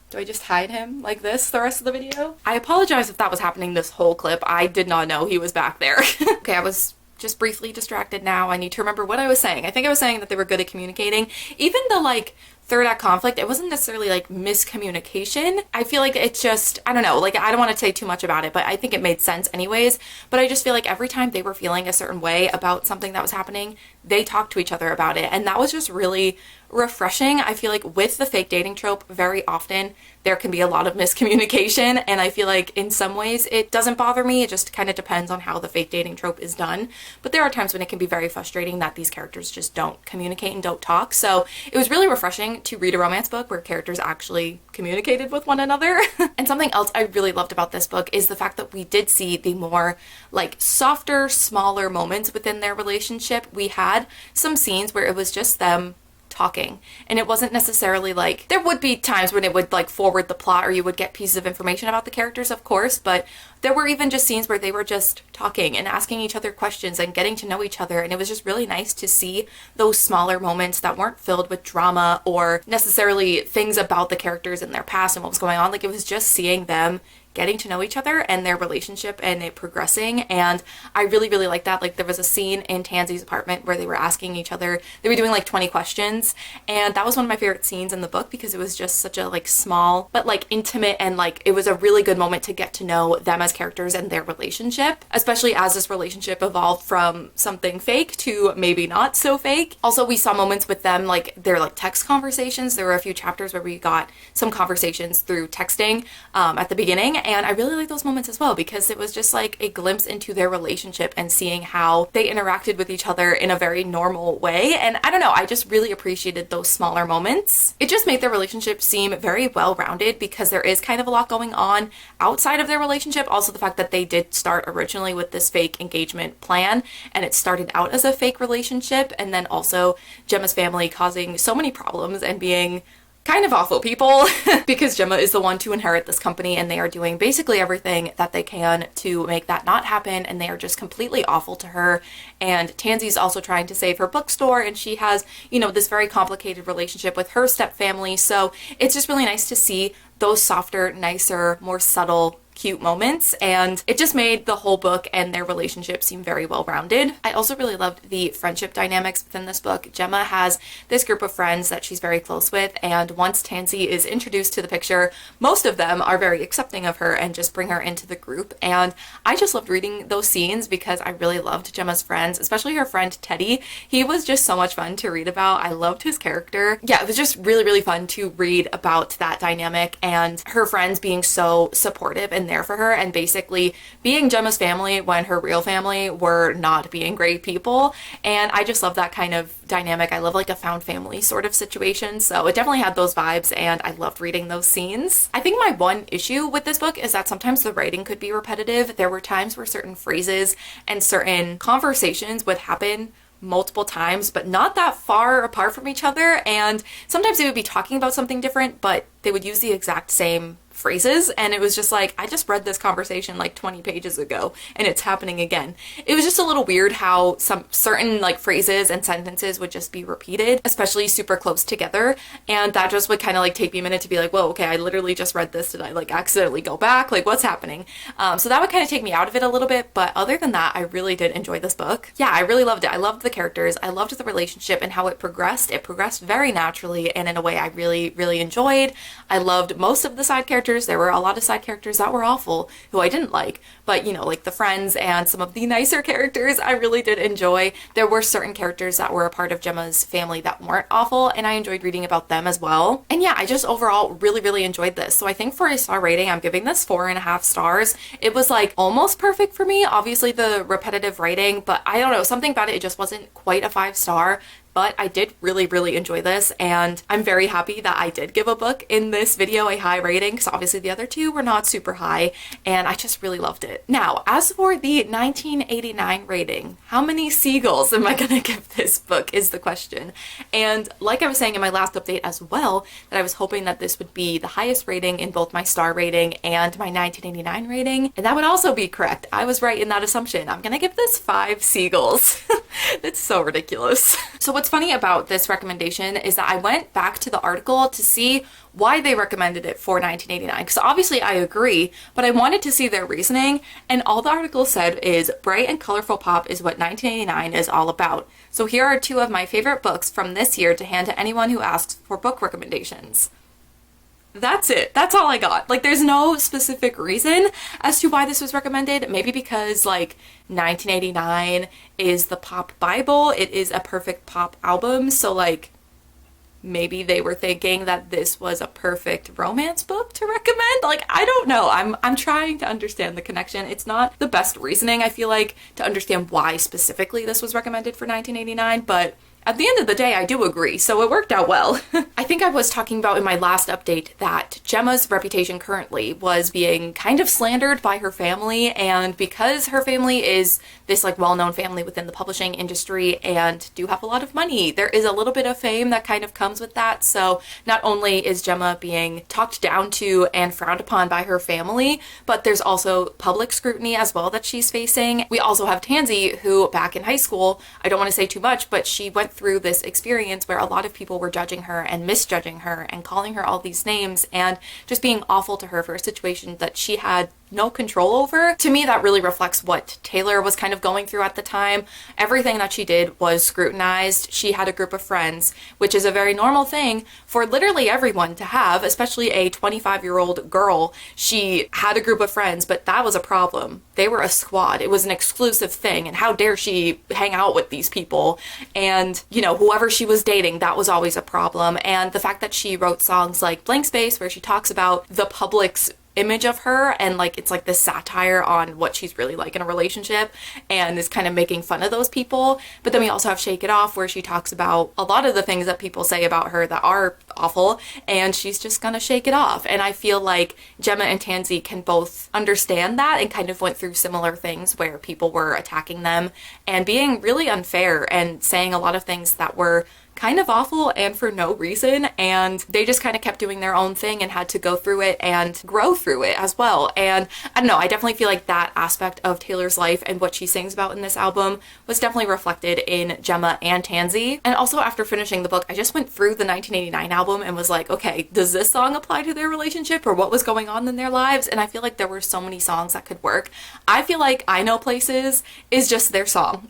Do I just hide him like this the rest of the video? I apologize if that was happening this whole clip. I did not know he was back there. Okay, I was just briefly distracted now. I need to remember what I was saying. I think I was saying that they were good at communicating. Even the like third act conflict, it wasn't necessarily like miscommunication. I feel like it's just, I don't know, like I don't want to say too much about it, but I think it made sense anyways. But I just feel like every time they were feeling a certain way about something that was happening, they talked to each other about it. And that was just really refreshing. I feel like with the fake dating trope, very often there can be a lot of miscommunication, and I feel like in some ways it doesn't bother me. It just kind of depends on how the fake dating trope is done. But there are times when it can be very frustrating that these characters just don't communicate and don't talk. So it was really refreshing to read a romance book where characters actually communicated with one another. And something else I really loved about this book is the fact that we did see the more like softer, smaller moments within their relationship. We had some scenes where it was just them talking, and it wasn't necessarily like, there would be times when it would like forward the plot or you would get pieces of information about the characters, of course, but there were even just scenes where they were just talking and asking each other questions and getting to know each other, and it was just really nice to see those smaller moments that weren't filled with drama or necessarily things about the characters in their past and what was going on. Like, it was just seeing them getting to know each other and their relationship and it progressing, and I really, really like that. Like, there was a scene in Tansy's apartment where they were asking each other, they were doing like 20 questions, and that was one of my favorite scenes in the book because it was just such a like small but like intimate, and like it was a really good moment to get to know them as characters and their relationship, especially as this relationship evolved from something fake to maybe not so fake. Also, we saw moments with them, like their like text conversations. There were a few chapters where we got some conversations through texting at the beginning, and I really like those moments as well because it was just like a glimpse into their relationship and seeing how they interacted with each other in a very normal way. And I don't know, I just really appreciated those smaller moments. It just made their relationship seem very well-rounded because there is kind of a lot going on outside of their relationship. Also, the fact that they did start originally with this fake engagement plan and it started out as a fake relationship, and then also Gemma's family causing so many problems and being kind of awful people because Gemma is the one to inherit this company and they are doing basically everything that they can to make that not happen, and they are just completely awful to her. And Tansy's also trying to save her bookstore, and she has, you know, this very complicated relationship with her stepfamily. So it's just really nice to see those softer, nicer, more subtle, cute moments, and it just made the whole book and their relationship seem very well-rounded. I also really loved the friendship dynamics within this book. Gemma has this group of friends that she's very close with, and once Tansy is introduced to the picture, most of them are very accepting of her and just bring her into the group. And I just loved reading those scenes because I really loved Gemma's friends, especially her friend Teddy. He was just so much fun to read about. I loved his character. Yeah, it was just really, really fun to read about that dynamic and her friends being so supportive and there for her, and basically being Gemma's family when her real family were not being great people. And I just love that kind of dynamic. I love like a found family sort of situation, so it definitely had those vibes and I loved reading those scenes. I think my one issue with this book is that sometimes the writing could be repetitive. There were times where certain phrases and certain conversations would happen multiple times but not that far apart from each other, and sometimes they would be talking about something different but they would use the exact same phrases, and it was just like, I just read this conversation like 20 pages ago and it's happening again. It was just a little weird how some certain like phrases and sentences would just be repeated, especially super close together, and that just would kind of like take me a minute to be like, whoa, okay, I literally just read this. Did I like accidentally go back? Like, what's happening? So that would kind of take me out of it a little bit, but other than that, I really did enjoy this book. Yeah, I really loved it. I loved the characters. I loved the relationship and how it progressed. It progressed very naturally and in a way I really, really enjoyed. I loved most of the side characters. There were a lot of side characters that were awful who I didn't like, but you know, like the friends and some of the nicer characters I really did enjoy. There were certain characters that were a part of Gemma's family that weren't awful, and I enjoyed reading about them as well. And yeah, I just overall really, really enjoyed this. So I think for a star rating, I'm giving this 4.5 stars. It was like almost perfect for me. Obviously the repetitive writing, but I don't know, something about it just wasn't quite a 5-star. But I did really, really enjoy this, and I'm very happy that I did give a book in this video a high rating, because obviously the other two were not super high, and I just really loved it. Now, as for the 1989 rating, how many seagulls am I gonna give this book is the question. And like I was saying in my last update as well, that I was hoping that this would be the highest rating in both my star rating and my 1989 rating, and that would also be correct. I was right in that assumption. I'm gonna give this 5 seagulls. It's so ridiculous. So what's funny about this recommendation is that I went back to the article to see why they recommended it for 1989. Because obviously I agree, but I wanted to see their reasoning, and all the article said is bright and colorful pop is what 1989 is all about. So here are 2 of my favorite books from this year to hand to anyone who asks for book recommendations. That's it. That's all I got. Like, there's no specific reason as to why this was recommended. Maybe because, like, 1989 is the pop Bible. It is a perfect pop album. So, like, maybe they were thinking that this was a perfect romance book to recommend. Like, I don't know. I'm trying to understand the connection. It's not the best reasoning, I feel like, to understand why specifically this was recommended for 1989, but at the end of the day, I do agree, so it worked out well. I think I was talking about in my last update that Gemma's reputation currently was being kind of slandered by her family, and because her family is this like well-known family within the publishing industry and do have a lot of money, there is a little bit of fame that kind of comes with that. So not only is Gemma being talked down to and frowned upon by her family, but there's also public scrutiny as well that she's facing. We also have Tansy, who back in high school, I don't want to say too much, but she went through this experience where a lot of people were judging her and misjudging her and calling her all these names and just being awful to her for a situation that she had no control over. To me, that really reflects what Taylor was kind of going through at the time. Everything that she did was scrutinized. She had a group of friends, which is a very normal thing for literally everyone to have, especially a 25-year-old girl. She had a group of friends, but that was a problem. They were a squad. It was an exclusive thing, and how dare she hang out with these people? And, you know, whoever she was dating, that was always a problem. And the fact that she wrote songs like Blank Space, where she talks about the public's image of her, and like it's like this satire on what she's really like in a relationship, and is kind of making fun of those people. But then we also have Shake It Off, where she talks about a lot of the things that people say about her that are awful, and she's just gonna shake it off. And I feel like Gemma and Tansy can both understand that and kind of went through similar things where people were attacking them and being really unfair and saying a lot of things that were kind of awful and for no reason, and they just kind of kept doing their own thing and had to go through it and grow through it as well. And I don't know, I definitely feel like that aspect of Taylor's life and what she sings about in this album was definitely reflected in Gemma and Tansy. And also, after finishing the book, I just went through the 1989 album and was like, okay, does this song apply to their relationship or what was going on in their lives? And I feel like there were so many songs that could work. I feel like I Know Places is just their song.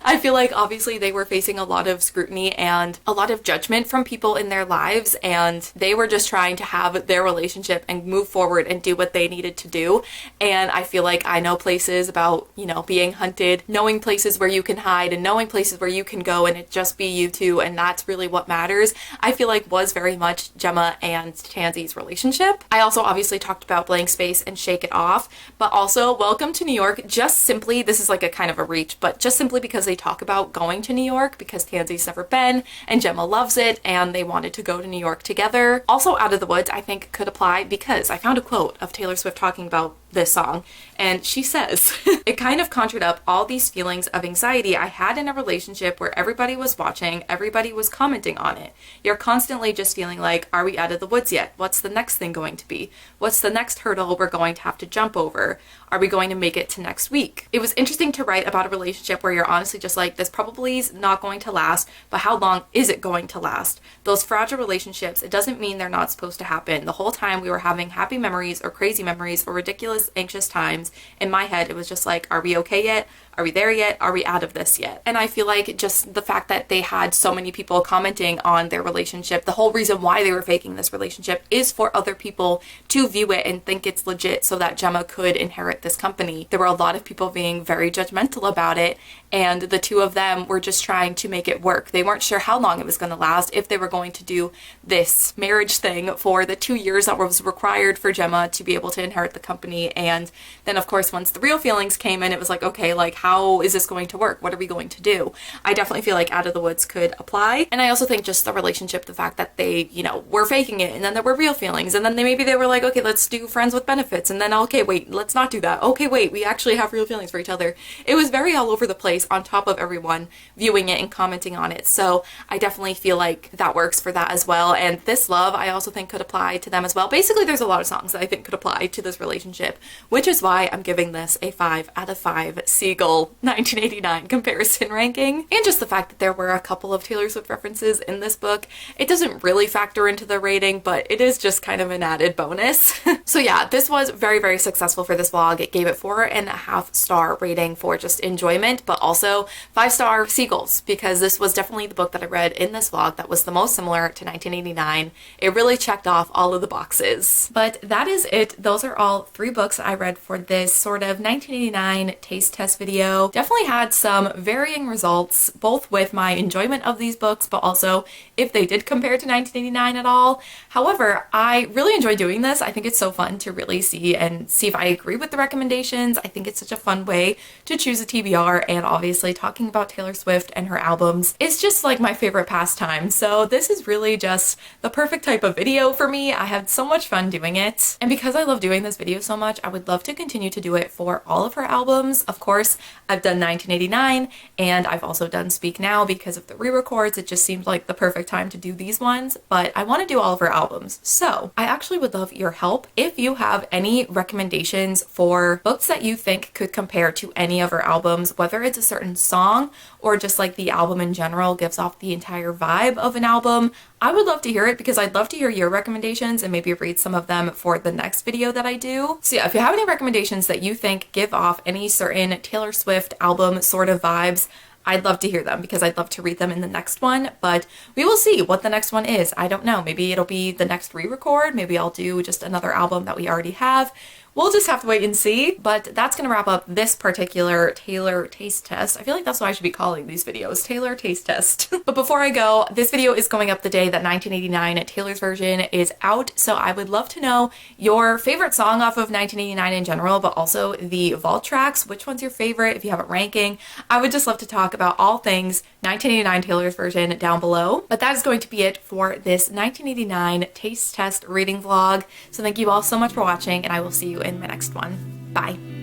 I feel like obviously they were facing a lot of scrutiny and a lot of judgment from people in their lives, and they were just trying to have their relationship and move forward and do what they needed to do. And I feel like I Know Places about, you know, being hunted, knowing places where you can hide and knowing places where you can go and it just be you two, and that's really what matters, I feel like was very much Gemma and Tansy's relationship. I also obviously talked about Blank Space and Shake It Off, but also Welcome to New York, just simply, this is like a kind of a reach, but just simply because they talk about going to New York because Tansy's never been and Gemma loves it and they wanted to go to New York together. Also, Out of the Woods I think could apply because I found a quote of Taylor Swift talking about this song, and she says, it kind of conjured up all these feelings of anxiety I had in a relationship where everybody was watching, everybody was commenting on it. You're constantly just feeling like, are we out of the woods yet? What's the next thing going to be? What's the next hurdle we're going to have to jump over? Are we going to make it to next week? It was interesting to write about a relationship where you're honestly just like, this probably is not going to last, but how long is it going to last? Those fragile relationships, it doesn't mean they're not supposed to happen. The whole time we were having happy memories or crazy memories or ridiculous anxious times. In my head, it was just like, are we okay yet? Are we there yet? Are we out of this yet? And I feel like just the fact that they had so many people commenting on their relationship, the whole reason why they were faking this relationship is for other people to view it and think it's legit so that Gemma could inherit this company. There were a lot of people being very judgmental about it, and the two of them were just trying to make it work. They weren't sure how long it was going to last, if they were going to do this marriage thing for the 2 years that was required for Gemma to be able to inherit the company. And then of course, once the real feelings came in, it was like, okay, like how is this going to work? What are we going to do? I definitely feel like Out of the Woods could apply. And I also think just the relationship, the fact that they, you know, were faking it, and then there were real feelings, and then maybe they were like, okay, let's do friends with benefits, and then okay, wait, let's not do that. Okay, wait, we actually have real feelings for each other. It was very all over the place on top of everyone viewing it and commenting on it. So I definitely feel like that works for that as well. And This Love, I also think could apply to them as well. Basically, there's a lot of songs that I think could apply to this relationship. relationship, which is why I'm giving this a 5 out of 5 Siegel 1989 comparison ranking. And just the fact that there were a couple of Taylor Swift references in this book, it doesn't really factor into the rating, but it is just kind of an added bonus. So yeah, this was very, very successful for this vlog. It gave it 4.5 star rating for just enjoyment, but also 5-star Siegels, because this was definitely the book that I read in this vlog that was the most similar to 1989. It really checked off all of the boxes. But that is it. Those are all 3 books I read for this sort of 1989 taste test video. Definitely had some varying results, both with my enjoyment of these books, but also if they did compare to 1989 at all. However, I really enjoy doing this. I think it's so fun to really see if I agree with the recommendations. I think it's such a fun way to choose a TBR, and obviously talking about Taylor Swift and her albums is just like my favorite pastime. So this is really just the perfect type of video for me. I had so much fun doing it. And because I love doing this video so much, I would love to continue to do it for all of her albums. Of course, I've done 1989 and I've also done Speak Now because of the re-records. It just seemed like the perfect time to do these ones, but I want to do all of her albums. So I actually would love your help. If you have any recommendations for books that you think could compare to any of her albums, whether it's a certain song or just like the album in general gives off the entire vibe of an album, I would love to hear it, because I'd love to hear your recommendations and maybe read some of them for the next video that I do. So yeah, if you have any recommendations that you think give off any certain Taylor Swift album sort of vibes, I'd love to hear them, because I'd love to read them in the next one, but we will see what the next one is. I don't know. Maybe it'll be the next re-record. Maybe I'll do just another album that we already have. We'll just have to wait and see, but that's going to wrap up this particular Taylor taste test. I feel like that's what I should be calling these videos, Taylor taste test. But before I go, this video is going up the day that 1989 Taylor's version is out, so I would love to know your favorite song off of 1989 in general, but also the vault tracks. Which one's your favorite? If you have it ranking, I would just love to talk about all things 1989 Taylor's version down below. But that is going to be it for this 1989 taste test reading vlog. So thank you all so much for watching, and I will see you in my next one. Bye.